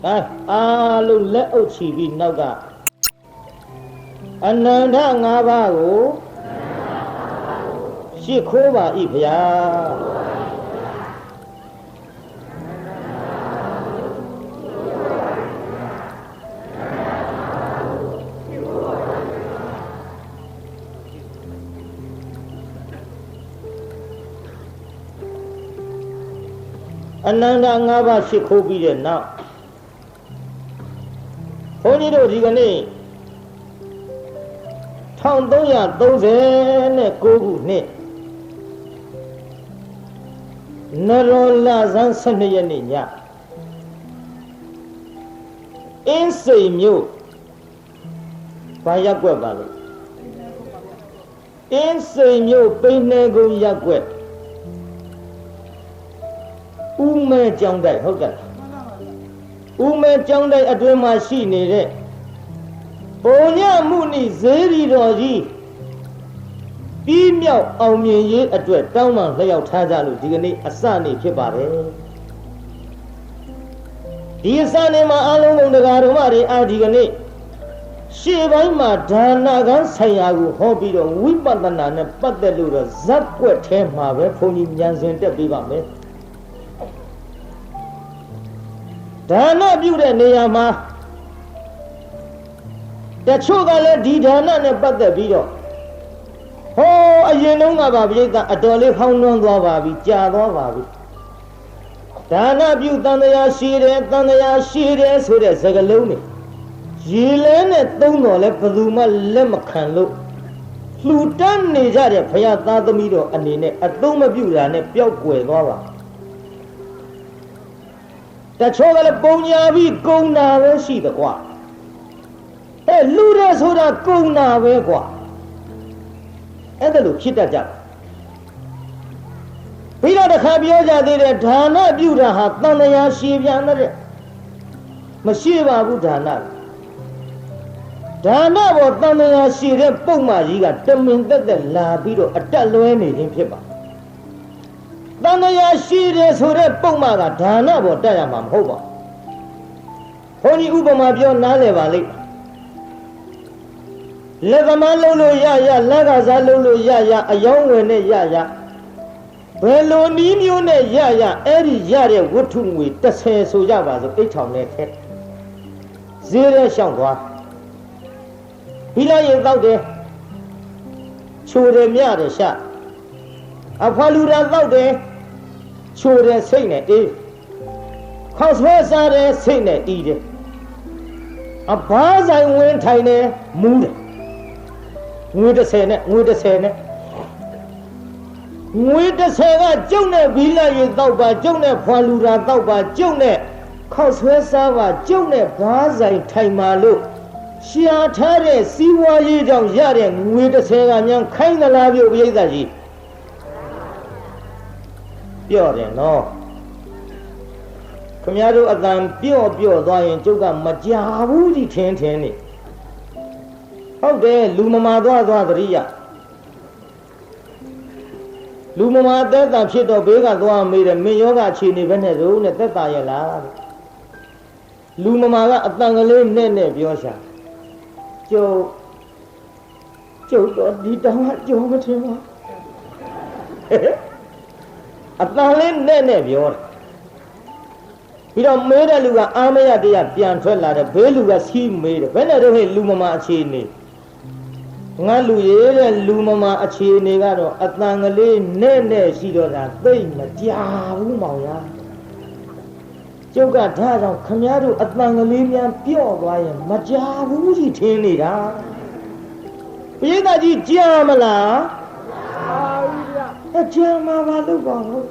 အားလုံးလက်အုပ်ချီပြီးနောက်ကအနန္တ၅ပါးကိုရှစ်ခိုးပါ၏ဗျာအနန္တ၅ပါးရှစ်ခိုးပြီးတဲ့နောက်ဘုန်းကြီးတို့ဒီကနေ့1339ခုနှစ်နရောလဆန်း12ရက်နေ့ညအင်းစိန်မြို့ဘာရက်ွက်ပါလို့အင်းစိန်မြို့ပိန်းနေကုန်းရက်ွက်ဦးမဲကျောင်းတိုက်ဟုတ်ကဲ့ဦးမဲကျောင်းတိုက်အတွင်းမှာရှိနေတဲ့ဘုံညမှုနိဇေရီတော်ကြီးပြီးမြောက်အောင်မြင်ရေးအတွက်တောင်းပန်လျှောက်ထားကြလို့ဒီကနေ့အစနေ့ဖြစ်ပါတယ်ဒီအစနေ့မှာအလုံးစုံတရားတော်မတွေအားဒီကနေ့ရှေ့ပိုင်းမှာဒါနကံဆိုင်ရာကိုဟောပြီးတော့ဝိပဿနာနဲ့ပတ်သက်လို့တော့ဇက်ွက်ထဲမှာပဲဘုန်းကြီးဉာဏ်စဉ်တက်ပြီးပါမယ်ဒါနပြုတဲ့နေရာမှာတချို့ကလည်းဒီဒါနနဲ့ပတ်သက်ပြီးတော့ဟောအရင်တုန်းကပါပြိဿအတော်လေးဖောင်းလွှမ်းသွားပါပြီကြာသွားပါပြီဒါနပြုတန်တရားရှိတယ်တန်တရားရှိတယ်ဆိုတဲ့စကားလုံးတွေရေလဲနဲ့သုံးတော်လဲဘယ်သူမှလက်မခံလို့လှူတန်းနေကြတဲ့ဘုရားသားသမီးတော်အနေနဲ့အသုံးမပြုတာနဲ့ပျောက်ကွယ်သွားပါတချို့ကလည်းပုံညာပြီးကုံတာပဲရှိတယ်ကွာလူရဲဆိုတာကုံတာပဲကွာအဲ့ဒါလို့ဖြစ်တတ်ကြပြီးတော့တစ်ခါပြောကြသေးတယ်ဒါနပြုတာဟာတန်တရားရှည်ပြန်တဲ့မရှိပါဘူးဒါနပေါ်တန်တရားရှည်တဲ့ပုံမှန်ကြီးကတမင်သက်သက်လာပြီးတော့အတက်လွဲနေခြင်းဖြစ်ပါတန်တရားရှိတယ်ဆိုတဲ့ပုံမှန်ကဒါနပေါ်တက်ရမှာမဟုတ်ပါဘူးဘုန်းကြီးဥပမာပြောနားလည်ပါလိမ့်လက်သမားလုံးလို့ရလက်ကစားလုံးလို့ရအယောင်းဝင်နဲ့ရဘယ်လိုနည်းမျိုးနဲ့ရအဲ့ဒီရတဲ့ဝတ္ထုငွေ30ဆိုကြပါစို့အိတ်ထောင်နဲ့ထက်ဈေးရဲရှောင်းသွားပြီးလိုက်ရင်တောက်တယ်ချိုတယ်မြတယ်ရှာအဖွာလူရာတောက်တယ်ချိုတယ်စိတ်နဲ့အေးခေါက်ဆွဲစားတယ်စိတ်နဲ့ဤတယ်အဘားဆိုင်ဝင်ထိုင်တယ်မူးတယ်ငွေ30နဲ့ငွေ30ကကျုပ်နဲ့ဘီလာရေတောက်ပါကျုပ်နဲ့ဖွာလူရာတောက်ပါကျုပ်နဲ့ခေါက်ဆွဲစားပါကျုပ်နဲ့ဘားဆိုင်ထိုင်ပါလို့ရှာထားတဲ့စီးပွားရေးကြောင့်ရတဲ့ငွေ30ကမြန်ခိုင်းသလားပြုတ်ပြိဿကြီးပြောတယ်နော်ခင်ဗျားတို့အတန်ပြော့သွားရင်ကျုပ်ကမကြဘူးဒီထင်းနေဟုတ်တယ်လူမမာသွားသတိရလူမမာသက်တာဖြစ်တော့ဘေးကသွားမေးတယ်မင်းယောဂအခြေအနေပဲနဲ့ဆိုနဲ့သက်တာရလားလူမမာကအတန်ကလေးနဲ့ပြောရှာကျုပ်တော့ဒီတောင်ကကြောမထင်ပါအတန်လေးနဲ့ပြောတယ်ပြီးတော့မေးတဲ့လူကအာမရတရားပြန်ထွက်လာတယ်ဘေးလူကစီးမေးတယ်ဘယ်နဲ့တော့ဟဲ့လူမမာအခြေအနေငါလူရဲတဲ့လူမမာအခြေအနေကတော့အတန်ကလေးနဲ့ရှိတော့တာသိမ့်မကြဘူးမောင်ရကျုပ်ကဒါကြောင့်ခမည်းတော်အတန်ကလေးများပြော့သွားရင်မကြဘူးကြီးထင်းနေတာပိဋကကြီးကြာမလားကြာမှာပါလို့ပါဟုတ်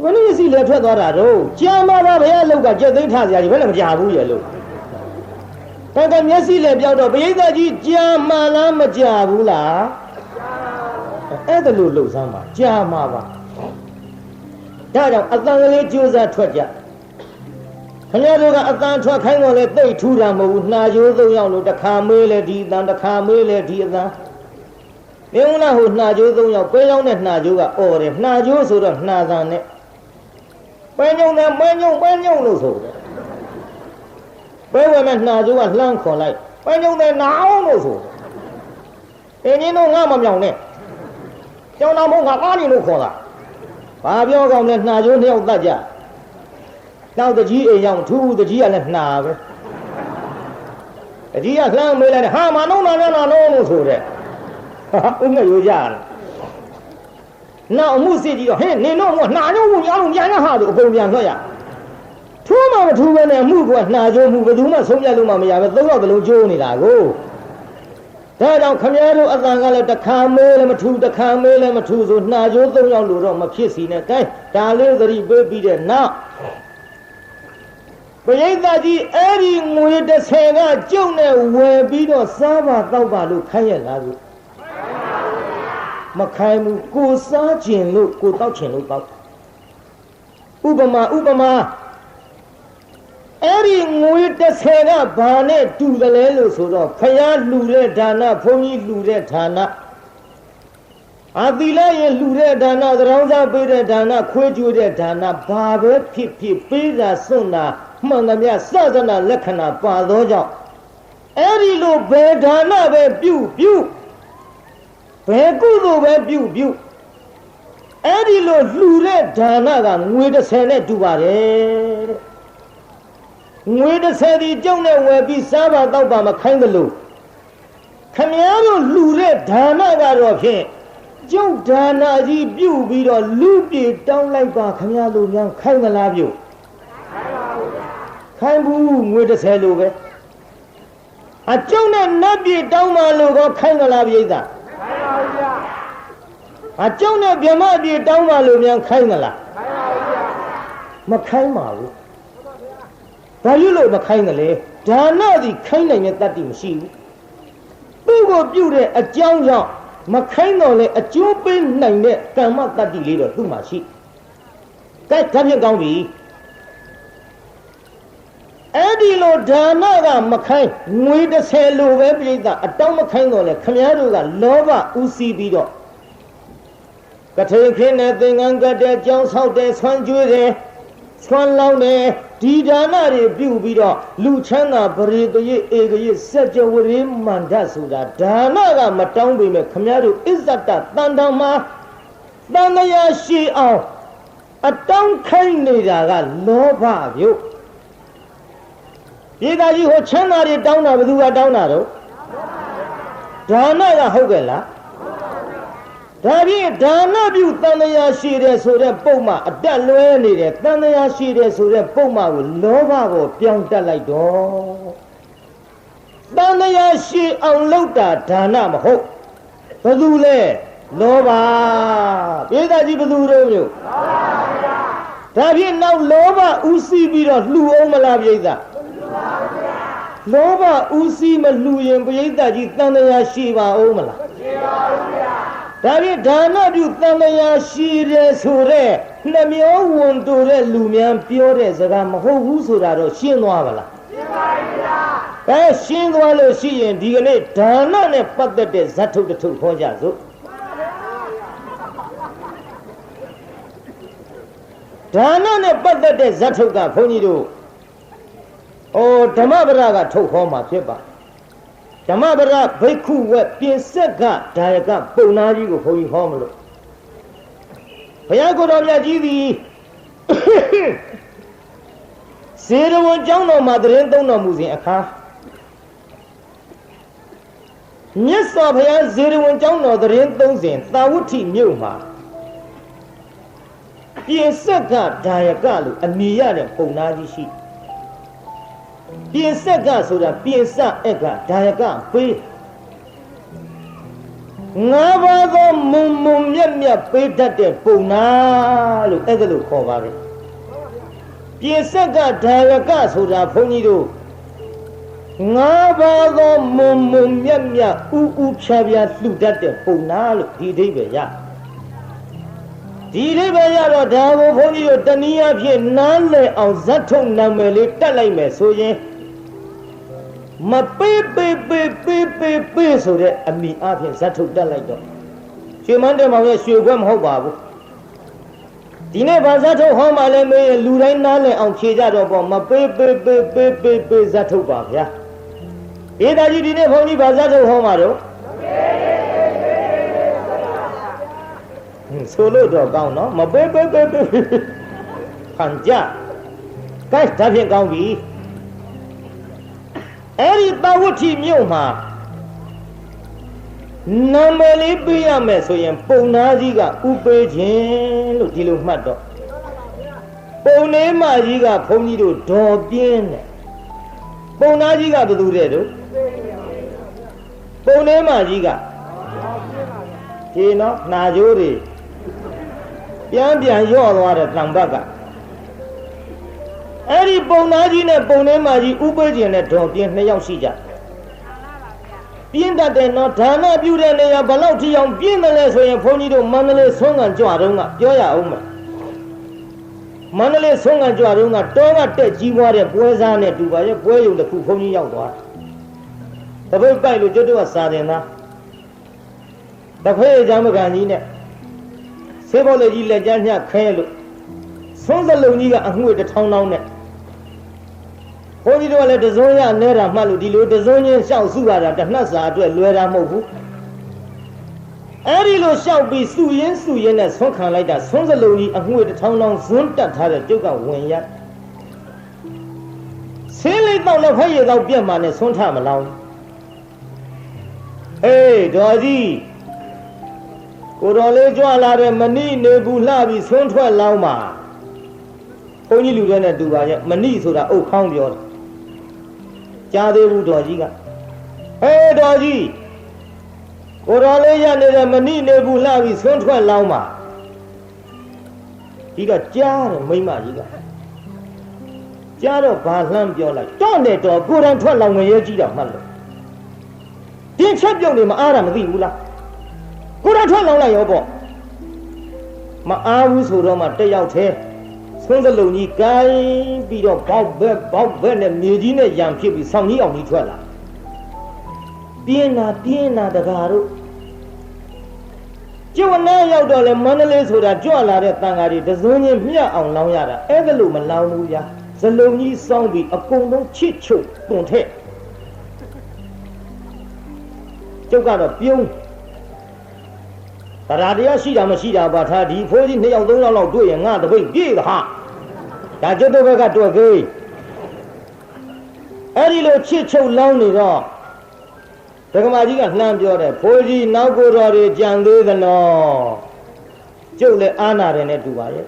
ဘယ်လိုစီလဲထွက်သွားတာတော့ကြာမှာပါဘယ်အလောက်ကကြက်သိမ်းထားစရာကြီးဘယ်လည်းမကြဘူးရဲ့လို့တကယ်မျက်စိလည်းပြောက်တော့ပိဋကကြီးကြာမှလားမကြာဘူးလားအဲ့ဒါလို့လှုပ်ဆမ်းပါကြာမှာပါဒါကြောင့်အတန်ကလေးကြိုးစားထွက်ကြခင်ဗျားတို့ကအတန်ထွက်ခိုင်းတော့လေတိတ်ထူတာမဟုတ်ဘူးနှာကြိုး3ယောက်လို့တစ်ခါမေးလေဒီအတန်တစ်ခါမေးလေဒီအတန်မင်းလားဟိုနှာကြိုး3ယောက်ပဲရောက်တဲ့နှာကြိုးကအော်တယ်နှာကြိုးဆိုတော့နှာသံနဲ့ပဲညုံတယ်ပဲညုံလို့ဆိုတယ် ပဲဝဲမဲ့နှာကျိုးကလှမ်းခေါ်လိုက်ပဲညုံတဲ့နာအောင်လို့ဆိုအင်းကြီးတို့ငါမမြောင်နဲ့ကျောင်းတော်မဟုတ်ငါကားနေလို့ခေါ်တာဘာပြောကောင်းလဲနှာကျိုးနှစ်ယောက်တတ်ကြနောက်တကြီးအိမ်ရောက်ထူးတကြီးကလည်းနှာပဲတကြီးကလှမ်းမေးလိုက်ဟာမနှုံးနာနဲ့နာလုံးလို့ဆိုတဲ့ဥငှက်ရိုးကြတယ်နောက်အမှုစစ်ကြီးတော့ဟင်းနင်တို့ကနှာကျိုးဝင်အောင်ပြန်ရဟာလို့အကုန်ပြန်ထွက်ရထူးမှမထူးပဲနဲ့အမှုကနှာကျိုးမှုဘယ်သူမှဆုံးဖြတ်လို့မှမရပဲသုံးယောက်တလုံးကျိုးနေတာကိုဒါကြောင့်ခမည်းတော်အတန်ကလည်းတခါမဲလည်းမထူးတခါမဲလည်းမထူးဆိုနှာကျိုးသုံးယောက်လို့တော့မဖြစ်စီနဲ့ကဲဒါလေးသတိပေးပြီးတဲ့နောက်ပရိသတ်ကြီးအဲ့ဒီငွေ30ကကျုံနဲ့ဝယ်ပြီးတော့စားပါတောက်ပါလို့ခိုင်းရလားလို့မခိုင်းဘူးကိုစားခြင်းလို့ကိုတောက်ခြင်းလို့တောက်ဥပမာအဲ့ဒီငွေ30ကဘာနဲ့တူတယ်လဲလို့ဆိုတော့ဖယားလှူတဲ့ဒါနဘုန်းကြီးလှူတဲ့ဒါနအာသီလရဲ့လှူတဲ့ဒါနသရောင်းစားပေးတဲ့ဒါနခွေးကြွေးတဲ့ဒါနဘာပဲဖြစ်ဖြစ်ပေးတာစွန့်တာမှန်သမျှစသနာလက္ခဏာပါသောကြောင့်အဲ့ဒီလိုဘယ်ဒါနပဲပြုဘယ်ကုသိုလ်ပဲပြုအဲ့ဒီလိုလှူတဲ့ဒါနကငွေ30နဲ့တူပါတယ်တဲ့ငွေ30ဒီကြောင့်နဲ့ဝယ်ပြီးစားပါတောက်ပါမခိုင်းသလိုခမည်းတော်လှူတဲ့ဒါနကတော့ဖြင့်ကျုပ်ဒါနကြီးပြုပြီးတော့လူပြေတောင်းလိုက်ပါခမည်းတော်များခိုင်းမလားပြုခိုင်းဘူးငွေ30လိုပဲအကျုံနဲ့နတ်ပြေတောင်းပါလို့ကောခိုင်းမလားပြိဿခိုင်းပါဘူးဗျာအကျုံနဲ့ဗြဟ္မပြေတောင်းပါလို့များခိုင်းမလားခိုင်းပါဘူးဗျာမခိုင်းပါဘူးဘာလို့မခိုင်းတယ်လဲဒါနသည်ခိုင်းနိုင်တဲ့တတ္တိမရှိဘူးသူ့ကိုပြုတဲ့အကြောင်းကြောင့်မခိုင်းတော့လေအကျိုးပေးနိုင်တဲ့ကမ္မတတ္တိလေးတော့သူ့မှာရှိကဲဒါဖြင့်ကောင်းပြီအဲ့ဒီလိုဒါနကမခိုင်းငွေ30လိုပဲပြိဿအတောင်းမခိုင်းတော့လေခမည်းတော်ကလောဘဥစည်းပြီးတော့ကထေခင်းနဲ့သင်္ကန်းကတ်တဲ့ကြောင်းဆောက်တဲ့ဆွမ်းကျွေးတဲ့ဆွမ်းလောင်းတဲ့ဒီဒါနတွေပြုပြီးတော့လူချမ်းသာပရိသေဧကရေစัจ java ရေမန္တဆိုတာဒါနကမတောင်းပေမဲ့ခမည်းတော်အစ္ဆတတန်တမှာတန်တရားရှိအောင်အတောင်းခိုင်းနေတာကလောဘပြုတ်ဒီကကြီးဟိုချမ်းသာတွေတောင်းတာဘယ်သူကတောင်းတာတော့ဒါနကဟုတ်ကဲ့လားဒါဖြင့်ဒါနပြုတန်တရားရှိတယ်ဆိုတဲ့ပုံမှအတက်လွဲနေတယ်တန်တရားရှိတယ်ဆိုတဲ့ပုံမှကိုလောဘကိုပြောင်းတက်လိုက်တော့တန်တရားရှိအောင်လုပ်တာဒါနမဟုတ်ဘယ်သူလဲလောဘပြေသာကြီးဘယ်သူတို့မျိုးဒါဖြင့်နောက်လောဘဥစည်းပြီးတော့လှူအောင်မလားပြေသာလောဘဥစည်းမလှူရင်ပြေသာကြီးတန်တရားရှိပါအောင်မလားရှိပါဘူးဗျာဒါဖြင့်ဒါနပြုတန်တရားရှိတယ်ဆိုတဲ့နှမျောဝန်တူတဲ့လူများပြောတဲ့စကားမဟုတ်ဘူးဆိုတာတော့ရှင်းသွားပါလားရှင်းပါပြီဗျာရှင်းသွားလို့ရှိရင်ဒီကနေ့ဒါနနဲ့ပတ်သက်တဲ့ဇတ်ထုတ်တစ်ထုတ်ခေါ်ကြစို့ဒါနနဲ့ပတ်သက်တဲ့ဇတ်ထုတ်ကဘုန်းကြီးတို့ဓမ္မပဒကထုတ်ခေါ်မှာဖြစ်ပါဓမ္မပဒဘိက္ခုဝက်ပြင်ဆက်ကဒါယကပုံနာကြီးကိုဘုန်းကြီးဟောမလို့ဘုရားကိုယ်တော်မြတ်ကြီးသည်ဇေရဝံကျောင်းတော်မှာတရင်သုံးတော်မူစဉ်အခါမြတ်စွာဘုရားဇေရဝံကျောင်းတော်တရင်သုံးစဉ်သာဝတိမြို့မှာပြင်ဆက်ကဒါယကလို့အမည်ရတဲ့ပုံနာကြီးရှိပြင်ဆက်ကဆိုတာပြင်စအက်ကဒါယကပေးငါးပါးသောမုံမုံမြတ်မြတ်ပေးတတ်တဲ့ပုံနာလို့အဲ့ဒါလို့ခေါ်ပါပဲပြင်ဆက်ကဒါယကဆိုတာဘုန်းကြီးတို့ငါးပါးသောမုံမုံမြတ်မြတ်ဥဖြာဖြာလှူတတ်တဲ့ပုံနာလို့ဒီအဓိပ္ပာယ်ရဒီအဓိပ္ပာယ်ရတော့ဒါကိုဘုန်းကြီးတို့တနည်းအားဖြင့်နားလည်အောင်ဇတ်ထုတ်နာမည်လေးတက်လိုက်မယ်ဆိုရင်မပေးဆိုတဲ့အမိအဖြစ်ဇတ်ထုတ်တက်လိုက်တော့ရွှေမန်းတယ်မောင်ရဲ့ရွှေခွဲမဟုတ်ပါဘူး ဒီနေ့ဘာဇတ်ထုတ်ဟောမှလည်းမေးရင်လူတိုင်းနားလည်အောင်ဖြေကြတော့ပေါ့မပေးဇတ်ထုတ်ပါဗျာအေးဒါကြီးဒီနေ့ဘုန်းကြီးဘာဇတ်ထုတ်ဟောမှာတော့ဆိုလို့တော့ကောင်းနော်မပေးခံကြကဲဒါဖြင့်ကောင်းပြီအဲ့ဒီတဝဋ္ဌိမြို့မှာနာမည်လေးပေးရမယ်ဆိုရင်ပုံနာကြီးကဥပေးခြင်းလို့ဒီလိုမှတ်တော့ပုံနေမကြီးကဘုန်းကြီးတို့ဒေါ်ပြင်းတယ်ပုံနာကြီးကဘယ်သူတဲ့တို့ပုံနေမကြီးကဒီနော်နာကြိုးတွေပြန်ရော့သွားတဲ့တံပတ်ကအဲ့ဒီပုံနာကြီးနဲ့ပုံနေမကြီးဥပေးခြင်းနဲ့ဒေါ်ပြင်းနှစ်ယောက်ရှိကြပြင်းတတ်တယ်နော်ဒါနပြုတဲ့နေရာဘလောက်ထိအောင်ပြင်းတယ်လဲဆိုရင်ဘုန်းကြီးတို့မန္တလေးဆုံးကကြွတုံးကပြောရအောင်မယ်မန္တလေးဆုံးကကြွတုံးကတောကတက်ကြီးပွားတဲ့ပွဲစားနဲ့တူပါရဲ့ပွဲရုံတစ်ခုဘုန်းကြီးရောက်သွားတပိတ်ပိုက်လို့ကျွတ်တော့စာတင်သားတဖေးချမ်းမကန်ကြီးနဲ့ဆေးဘောလေးကြီးလက်ကျန်းညှခဲလို့ဆုံးစလုံးကြီးကအငွေတစ်ထောင်းထောင်းနဲ့ဘုန်းကြီးတို့ကလည်းတစုံရနေတာမှတ်လို့ဒီလိုတစုံချင်းရှောက်စုရတာတနှက်စာအတွက်လွယ်တာမဟုတ်ဘူးအဲ့ဒီလိုရှောက်ပြီးစုရင်းနဲ့ဆွန့်ခံလိုက်တာဆုံးစလုံးကြီးအငွေတစ်ထောင်းထောင်းဇွန်းတက်ထားတဲ့ကျုပ်ကဝင်ရဆင်းလေးတော့လည်းဖက်ရည်တော့ပြက်မှနဲ့ဆွန့်ထမလောင်းအေးဒေါ်ကြီးကိုတော်လေးကြွလာတဲ့မဏိနေဘူးလှပြီးဆွန့်ထွက်လောင်းပါဘုန်းကြီးလူတွေနဲ့တူပါရဲ့မဏိဆိုတာအုတ်ခေါင်းပြောတာကြားသေးဘူးတော်ကြီးကဟေးတော်ကြီးကိုတော်လေးရနေတဲ့မဏိနေဘူးလှပြီးဆွန့်ထွက်လောင်းပါဒီကကြားတယ်မိမကြီးကကြားတော့ဘာလှမ်းပြောလိုက်တော့နဲ့တော့ကိုယ်တိုင်ထွက်လောင်းငရဲကြီးတော့မှတ်လို့ဒီချက်ပြုတ်နေမအားတာမသိဘူးလားကိုယ်တိုင်ထွက်လောင်းလိုက်ရောပေါ့မအားဘူးဆိုတော့မှတက်ရောက်သေးဆုံးစလုံးကြီးကိုင်းပြီးတော့ဘောက်ဘက်နဲ့မြေကြီးနဲ့ရံဖြစ်ပြီးဆောင်းကြီးအောင်ကြီးထွက်လာပြင်းနာတကားတို့ကျုပ်နားရောက်တော့လေမန္တလေးဆိုတာကြွလာတဲ့တန်ဃာတွေတစုံချင်းမြတ်အောင်လောင်းရတာအဲ့ဒါလို့မလောင်းဘူးဗျာစလုံးကြီးစောင်းပြီးအကုန်လုံးချစ်ချုပ်တွန်ထက်ကျုပ်ကတော့ပြုံးတရားတရားရှိတာမရှိတာပါထားဒီဖိုးကြီး2ယောက်3ယောက်လောက်တွေ့ရင်ငါတပိတ်ပြေးတာဟာဒါကျွတ်တော့ဘက်ကတွေ့ကေးအဲ့ဒီလိုချစ်ချုပ်လောင်းနေတော့ဒကမာကြီးကလှမ်းပြောတယ်ဖိုးကြီးနောက်ကိုယ်တော်တွေကြံသေးသနော်ကျုပ်လည်းအာနာတယ်နဲ့တူပါရဲ့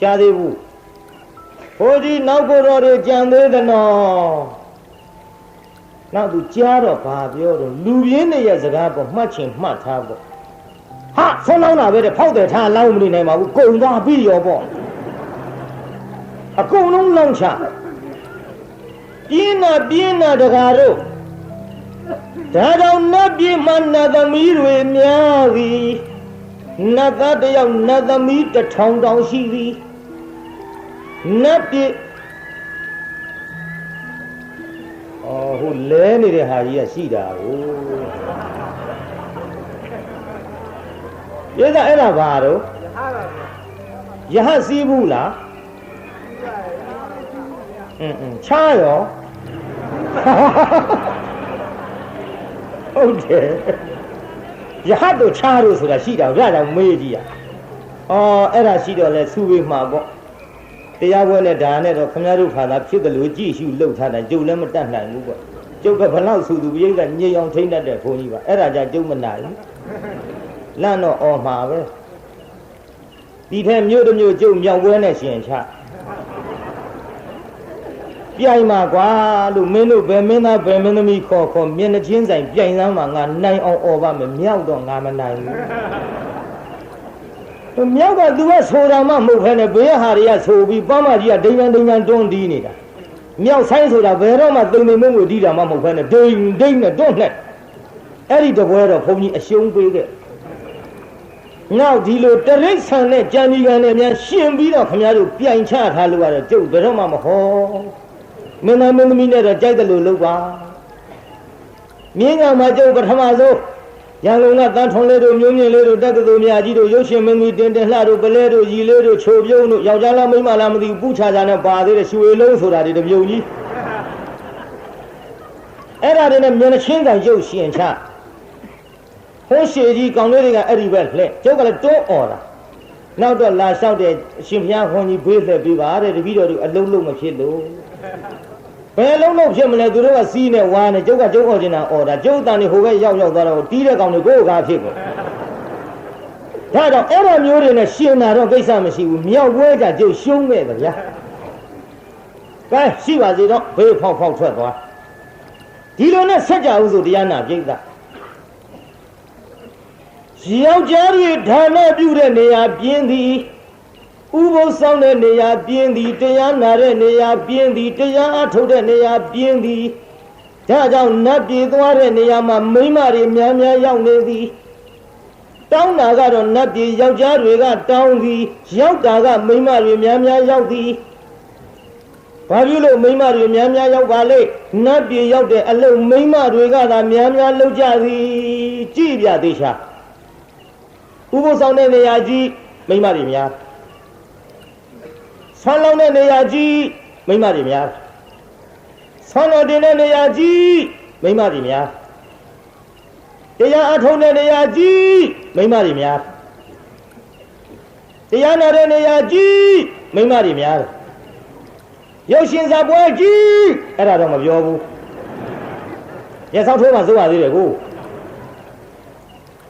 ကြားသေးဘူးဖိုးကြီးနောက်ကိုယ်တော်တွေကြံသေးသနော်နောက်သူကြားတော့ဘာပြောတော့လူပြင်းတဲ့စကားပေါ်မှတ်ချင်မှတ်ထားပေါ့ဟာဆုံးလောင်းတာပဲတဲ့ဖောက်တယ်ထားလောင်းမနေနိုင်ပါဘူးကုံသွားပြီးရောပေါ့အကုန်လုံးလောင်းချပြင်းနာတကားတို့ဒါတော့နတ်ပြည်မှာနတ်သမီးတွေများပြီနတ်သားတယောက်နတ်သမီး1000တောင်ရှိပြီနတ်ပြည်ဟိုလဲနေတဲ့ဟာကြီးကရှိတာကိုပြည့်စုံအဲ့ဒါဘာတော့ယဟစီးဘူးလားချားရောဟုတ်တယ်ယဟတို့ချားတို့ဆိုတာရှိတာဒါကြောင့်မေးကြည့်ရအဲ့ဒါရှိတော့လဲစူပေးမှာပေါ့တရားပွဲနဲ့ဒါနဲ့တော့ခမရတို့ခါသာဖြစ်တယ်လို့ကြည့်ရှုလှုပ်ထားတယ်ကျုပ်လည်းမတတ်နိုင်ဘူးပေါ့ကျုပ်ကဘလောက်ဆူသူပြိဿညင်အောင်ထိမ့်တတ်တဲ့ဘုန်းကြီးပါအဲ့ဒါကြောင့်ကျုပ်မနိုင်ဘူးလန့်တော့အော်မှာပဲဒီထက်မြို့တစ်မြို့ကျုပ်မြောက်ပွဲနဲ့ရှင်ချပြိုင်မှာကွာလို့မင်းတို့ဘယ်မင်းသားဘယ်မင်းသမီးခေါ်မျက်နှာချင်းဆိုင်ပြိုင်စမ်းမှာငါနိုင်အောင်အော်ပါမယ်မြောက်တော့ငါမနိုင်ဘူးမြောက်ကသူကဆိုတာမှမဟုတ်ခဲနဲ့ဘေးဟာတွေကဆိုပြီးပန်းမကြီးကဒိန်ဒိန်တွန်းတီးနေတာမြောက်ဆိုင်ဆိုတာဘယ်တော့မှတုံနေမွေးတီးတာမှမဟုတ်ခဲနဲ့ဒိန်နဲ့တွန်းနဲ့အဲ့ဒီတပွဲတော့ဘုန်းကြီးအရှုံးပေးခဲ့နောက်ဒီလိုတရိတ်ဆန်နဲ့ကြံဒီကန်နဲ့များရှင်ပြီးတော့ခင်ဗျားတို့ပြိုင်ချထားလို့ရတယ်ကျုပ်ဘယ်တော့မှမဟောမင်းသမီးနဲ့တော့ကြိုက်တယ်လို့လုပ်ပါမြင်းကမှကျုပ်ပထမဆုံး ရန်ကုန်ကတန်းထွန်လေးတို့မျိုးမြင့်လေးတို့တက္ကသိုလ်မြကြီးတို့ရုပ်ရှင်မင်းကြီးတင်တင်လှတို့ပလဲတို့ရီလေးတို့ချိုပြုံးတို့ယောက်ျားလားမိန်းမလားမသိဘူးပူချာချာနဲ့ပါသေးတယ်ရွှေလုံးဆိုတာဒီတပြုံကြီးအဲ့ဒါတွေနဲ့မျက်နှာချင်းကန်ရုပ်ရှင်ချဟိုးရှည်ကြီးကောင်လေးတွေကအဲ့ဒီပဲလှဲ့ကျုပ်ကလည်းတွန်းអော်တာနောက်တော့လာလျှောက်တဲ့အရှင်ဘုရားခွန်ကြီးဘေးသက်ပြီးပါတဲ့တပည့်တော်တို့အလုံးလုံးမဖြစ်လို့ဘယ်လုံးလုံးဖြစ်မလဲသူတို့ကစီးနဲ့ဝါနဲ့ကျုပ်ကကျုပ်អော်နေတာអော်တာကျုပ်တန်နေဟိုဘက်ရောက်သွားတော့တီးတဲ့ကောင်တွေကိုကားဖြစ်ကုန်ဒါတော့အဲ့လိုမျိုးတွေနဲ့ရှင်နာတော့ကိစ္စမရှိဘူးမြောက်ပွဲကြကျုပ်ရှုံးမဲ့တယ်ဗျာကဲရှိပါစေတော့ဘေးဖောက်ထွက်သွားဒီလိုနဲ့ဆက်ကြအောင်ဆိုတရားနာပြိဿယောက်ျားတွေဌာနပြုတဲ့နေရာပြင်းသည်ဥပုသ်ဆောင်တဲ့နေရာပြင်းသည်တရားနာတဲ့နေရာပြင်းသည်တရားအထုတ်တဲ့နေရာပြင်းသည်ဒါကြောင့်နတ်ပြည်သွားတဲ့နေရာမှာမိန်းမတွေများများရောက်နေသည်တောင်းတာကတော့နတ်ပြည်ယောက်ျားတွေကတောင်းသည်ရောက်တာကမိန်းမတွေများများရောက်သည်ဘာဖြစ်လို့မိန်းမတွေများများရောက်ပါလဲနတ်ပြည်ရောက်တဲ့အလုပ်မိန်းမတွေကသာများများလုပ်ကြသည်ကြည့်ပြသေးချာဥပုသ်ဆောင်တဲ့နေရာကြီးမိန်းမတွေများဆွမ်းလောင်းတဲ့နေရာကြီးမိန်းမတွေများဆွမ်းတော်တင်တဲ့နေရာကြီးမိန်းမတွေများတရားအထုံးတဲ့နေရာကြီးမိန်းမတွေများတရားနာတဲ့နေရာကြီးမိန်းမတွေများရုပ်ရှင်စာပွဲကြီးအဲ့ဒါတော့မပြောဘူးရဆောက်ထိုးမှစိုးပါသေးတယ်ကို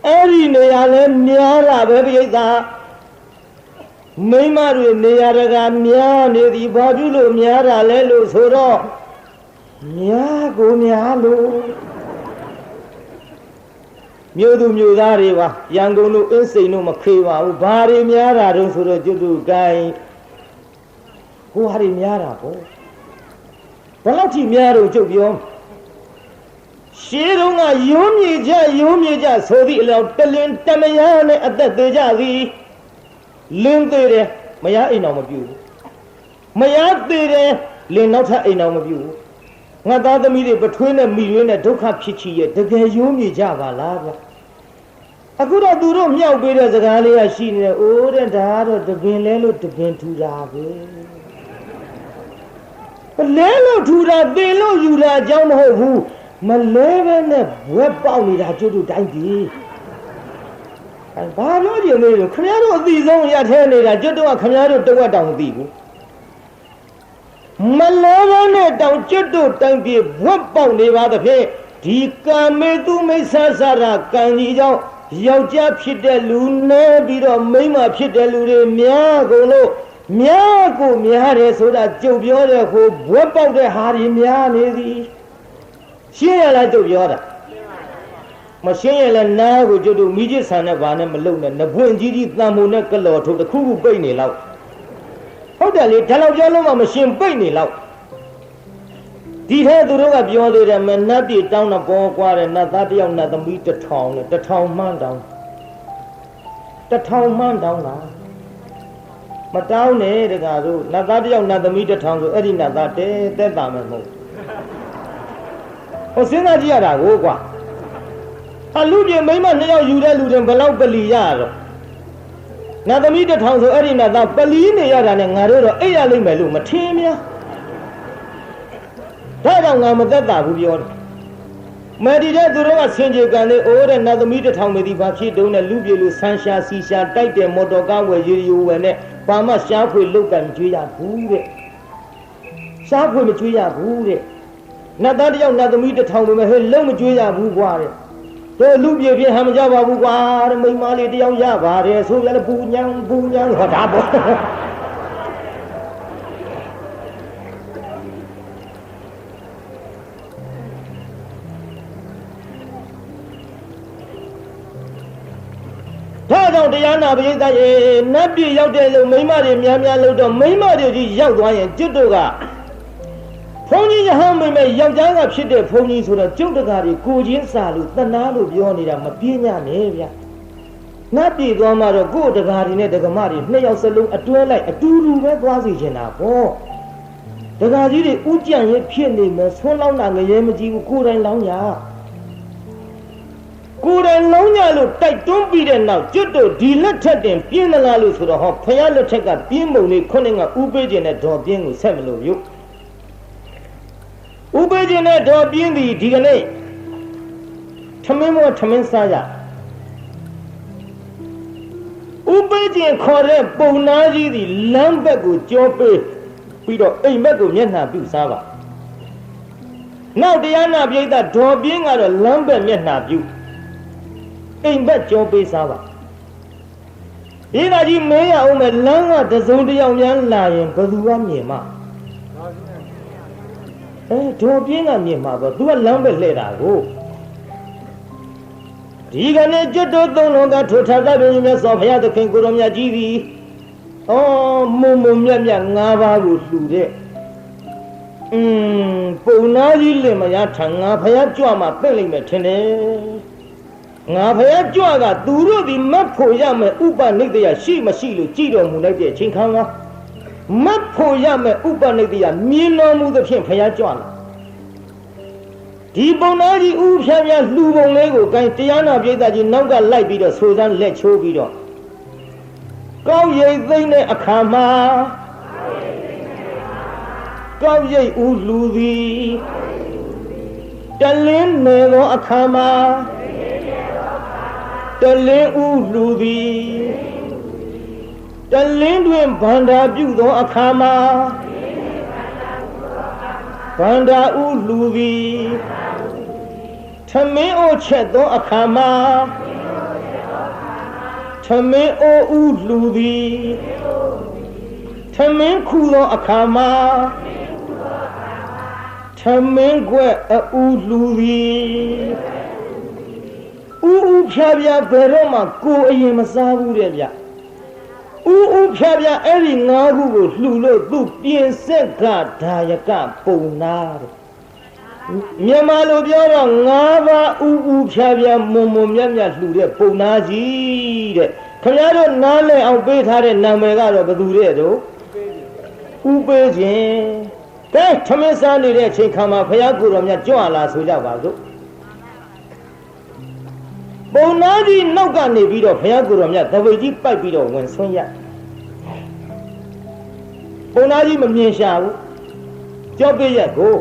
အဲ့ဒီနေရာလဲများတာပဲပြိဿမိန်းမတွေနေရာတကာများနေသည်ဘာဖြစ်လို့များတာလဲလို့ဆိုတော့များကိုများလို့မြို့သူမြို့သားတွေပါရန်ကုန်တို့အင်းစိန်တို့မခေပါဘူးဘာတွေများတာတုံးဆိုတော့ကျွတ်တူကိုင်းဟိုဟာတွေများတာပေါ့ဘယ်လောက်ထိများတော့ကျုပ်ပြောရှေးတုန်းကရုံးမြေကြဆိုသည့်အလောက်တလင်းတမယားနဲ့အသက်သေးကြသည်လင်းသေးတယ်မယားအိမ်တော်မပြူဘူးမယားသေးတယ်လင်းနောက်ထပ်အိမ်တော်မပြူဘူးငါသားသမီးတွေပထွေးနဲ့မိရွေးနဲ့ဒုက္ခဖြစ်ချီရဲ့တကယ်ရုံးမြေကြပါလားဗျအခုတော့သူတို့မြောက်ပေးတဲ့စကားလေးကရှိနေတယ်အိုးတဲ့ဒါကတော့တပင်လဲလို့တပင်ထူတာပဲလဲလို့ထူတာပင်လို့ယူတာအကြောင်းမဟုတ်ဘူးမလဲပဲနဲ့ဘွက်ပေါက်နေတာကျွတ်တူတိုင်းပြီဘာလို့ဒီလိုလဲခင်ဗျားတို့အသိဆုံးရထဲနေတာကျွတ်တော့ခင်ဗျားတို့တဝက်တောင်မသိဘူးမလဲပဲနဲ့တောင်ကျွတ်တို့တိုင်းပြီဘွက်ပေါက်နေပါသဖြင့်ဒီကာမေတုမိစ္ဆာစာရကံကြီးကြောင့်ယောက်ျားဖြစ်တဲ့လူနဲ့ပြီးတော့မိန်းမဖြစ်တဲ့လူတွေများကုန်လို့များကိုများတယ်ဆိုတာကြုတ်ပြောတဲ့ဟိုဘွက်ပေါက်တဲ့ဟာတွေများနေသည်ရှင်းရလားကြုတ်ပြောတာမရှင်းရလဲနားကိုကြုတ်တို့မိချစ်ဆန်နဲ့ဘာနဲ့မလုံနဲ့နပွင့်ကြီးကြီးတန်မိုးနဲ့ကလော်ထုတ်တစ်ခုခုပိတ်နေလောက်ဟုတ်တယ်လေဒါလောက်ပြောလို့မှမရှင်းပိတ်နေလောက်ဒီထဲသူတို့ကပြောသေးတယ်မနတ်ပြည်တောင်းတော့ပေါ်ကွာတယ်နတ်သားတယောက်နတ်သမီး1000နဲ့1000မှန်းတောင်း1000မှန်းတောင်းလားမတောင်းနဲ့တကားတို့နတ်သားတယောက်နတ်သမီး1000ဆိုအဲ့ဒီနတ်သားတက်တာမယ်မဟုတ်ဟိုစဉ်းစားကြည့်ရတာကိုကွာအလူပြေမိမ2ယောက်ယူတဲ့လူတွေဘလောက်ပလီရတော့နတ်သမီး1000ဆိုအဲ့ဒီနတ်သားပလီနေရတာနဲ့ငါတို့တော့အိပ်ရလိမ့်မယ်လို့မထင်များဒါကြောင့်ငါမသက်တာဘူးပြောတယ်မယ်ဒီတဲ့သူတို့ကဆင်ကြေကန်လေးအိုးတဲ့နတ်သမီး1000မေဒီဘာဖြစ်တုံးနဲ့လူပြေလူဆန်းရှာစီရှာတိုက်တဲ့မော်တော်ကားဝယ်ရီဝယ်နဲ့ဘာမှရှားဖွေလုတ်ကန်ကြွေးရဘူးတဲ့ရှားဖွေမကြွေးရဘူးတဲ့နတ်သားတယောက်နတ်သမီး1000ပဲဟဲ့လုံးမကြွေးရဘူးကွာတဲ့တို့လူပြေဖြစ်ဟမ်းမကြပါဘူးကွာတဲ့မိန်းမလေးတယောက်ရပါတယ်ဆိုရလဲပူညံဟောတာပေါ့ဒါကြောင့်တရားနာပရိသတ်ရေနတ်ပြည်ရောက်တဲ့လူမိန်းမတွေများများလို့တော့မိန်းမတွေကြီးရောက်သွားရင်ကျွတ်တို့ကဘုန်းကြီးရဟန်းမိမဲ့ယောက်ျားကဖြစ်တဲ့ဘုန်းကြီးဆိုတော့ကျုပ်တကာတွေကိုချင်းစာလို့တဏှာလို့ပြောနေတာမပြင်းညနဲ့ဗျနတ်ပြည်သွားမှတော့ကိုယ်တကာတွေနဲ့တက္ကမတွေ2ယောက်စလုံးအတွဲလိုက်အတူတူပဲသွားစီချင်တာပေါ့တကာကြီးတွေဥကြံရဖြစ်နေမယ်ဆွန်းလောင်းတာငရဲမကြည့်ဘူးကိုယ်တိုင်လောင်းရ ကိုယ်တိုင်လုံးညလို့တိုက်တွန်းပြီးတဲ့နောက်ကျွတ်တို့ဒီလက်ထက်တင်ပြင်းသလားလို့ဆိုတော့ဟောဖယားလက်ထက်ကပြင်းပုံလေးခုနှစ်ကဥပေးခြင်းနဲ့ဒေါ်ပြင်းကိုဆက်မလို့ရုပ်ဥပေးခြင်းနဲ့ဒေါ်ပြင်းသည်ဒီကနေ့ထမင်းမောထမင်းစားရဥပေးခြင်းခေါ်တဲ့ပုံနာကြီးသည်လမ်းဘက်ကိုကြောပေးပြီးတော့အိမ်ဘက်ကိုမျက်နှာပြုစားပါနောက်တရားနာပိဋကဒေါ်ပြင်းကတော့လမ်းဘက်မျက်နှာပြုအိမ်ဘက်ကြောပေးစားပါဒီနာကြီးမင်းရအောင်မဲ့လမ်းကတစုံတယောက်များလာရင်ဘယ်သူကမြင်မှာဒေါ်ပြင်းကမြင်မှာပေါ့သူကလမ်းဘက်လှည့်တာကိုဒီကနေ့ကျွတ်တို့သုံးလုံးကထိုထာသဗ္ဗညမြတ်စွာဘုရားသခင်ကိုရောမြတ်ကြီးသည်မုံမြတ်မြတ်၅ပါးကိုလှူတဲ့ပုံနာကြီးလင်မယားထံငါဘုရားကြွမှာပြင့်လိမ့်မယ်ထင်တယ်ငါဘုရားကြွကသူတို့ဒီမတ်ဖို့ရမယ်ဥပနိဒယရှိမရှိလို့ကြည်တော်မူလိုက်တဲ့အချိန်ခါမှာမတ်ဖို့ရမယ်ဥပနိဒယမြင်တော်မူသဖြင့်ဘုရားကြွလာဒီပုံနာကြီးဥဖြန်းဖြန်းလှူပုံလေးကိုကိုင်းတရားနာပိဋကကြီးနောက်ကလိုက်ပြီးတော့ဆိုစမ်းလက်ချိုးပြီးတော့ကောက်ရိပ်သိမ့်တဲ့အခါမှာကောက်ရိပ်ဥလှူသည်တလင်းနယ်သောအခါမှာတလင်းဥလှူသည်တလင်းတွင်ဗန္ဒာပြုသောအခါမှာဗန္ဒာဥလှူသည်ထမင်းအိုချက်သောအခါမှာထမင်းအိုဥလှူသည်ထမင်းခူသောအခါမှာထမင်းခွက်အူလှူသည်ဥဖြာပြဘယ်တော့မှကိုအရင်မစားဘူးတဲ့ဗျဥဖြာပြအဲ့ဒီ၅ခုကိုလှူလို့သူပြင်ဆက်ကဒါယကပုံနာတဲ့မြန်မာလိုပြောတော့၅ပါးဥဖြာပြမုံမြတ်မြတ်လှူတဲ့ပုံနာကြီးတဲ့ခင်ဗျားတို့နားလည်အောင်ပေးထားတဲ့နာမည်ကတော့ဘယ်သူတဲ့တို့ဥပေးခြင်းကဲထမင်းစားနေတဲ့အချိန်ခါမှာဘုရားကိုယ်တော်မြတ်ကြွလာဆိုကြပါစို့ပုံနာကြီးနောက်ကနေပြီးတော့ဘုရားကိုယ်တော်မြတ်သပိတ်ကြီးပိုက်ပြီးတော့ဝင်ဆွန့်ရပုံနာကြီးမမြင်ရှာဘူးကြောက်ပြရက်ကို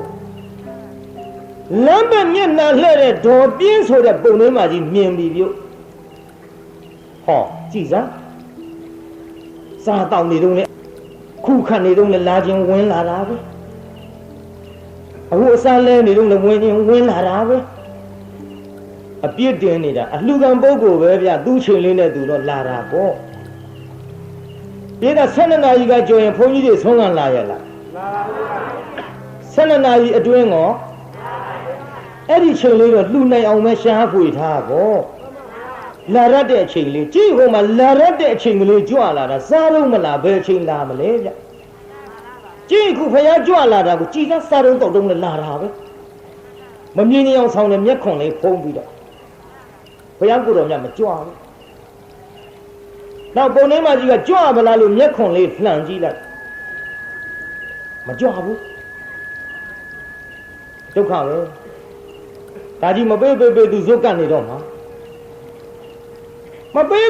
လမ်းဘက်မျက်နှာလှဲ့တဲ့ဒေါ်ပြင်းဆိုတဲ့ပုံလေးမကြီးမြင်ပြီပြုတ်ဟောကြည်စမ်းစားတောင်နေတော့လေခုခတ်နေတော့လေလာခြင်းဝင်လာတာပဲအခုအစားလဲနေတော့လေဝင်လာတာပဲအပြစ်တင်နေတာအလှကံပုဂ္ဂိုလ်ပဲဗျသူ့ချိန်လေးနဲ့သူတော့လာတာပေါ့ပြေက12နာရီကကြော်ရင်ဘုန်းကြီးတွေဆုံးခံလာရလားလာပါဘူး12နာရီအတွင်းကောအဲ့ဒီချိန်လေးတော့လှူနိုင်အောင်ပဲရှားဖွေထားပေါ့လာရတဲ့အချိန်လေးကြည့်ဟိုမှာလာရတဲ့အချိန်ကလေးကြွလာတာစားလုံးမလားဘယ်ချိန်လာမလဲဗျကြည့်ခုဖယားကြွလာတာကိုကြည်သားစားလုံးတော့တုံးလည်းလာတာပဲမမြင်နေအောင်ဆောင်တဲ့မျက်ခွန်လေးဖုံးပြီးတော့ဘုရားကိုယ်တော်မြတ်မကြွဘူးနောက်ပုံလေးမကြီးကကြွမလားလို့မျက်ခွန်လေးလှန်ကြည့်လိုက်မကြွဘူးဒုက္ခပဲဒါကြီးမပေးသူဇုတ်ကနေတော့မှာမပေး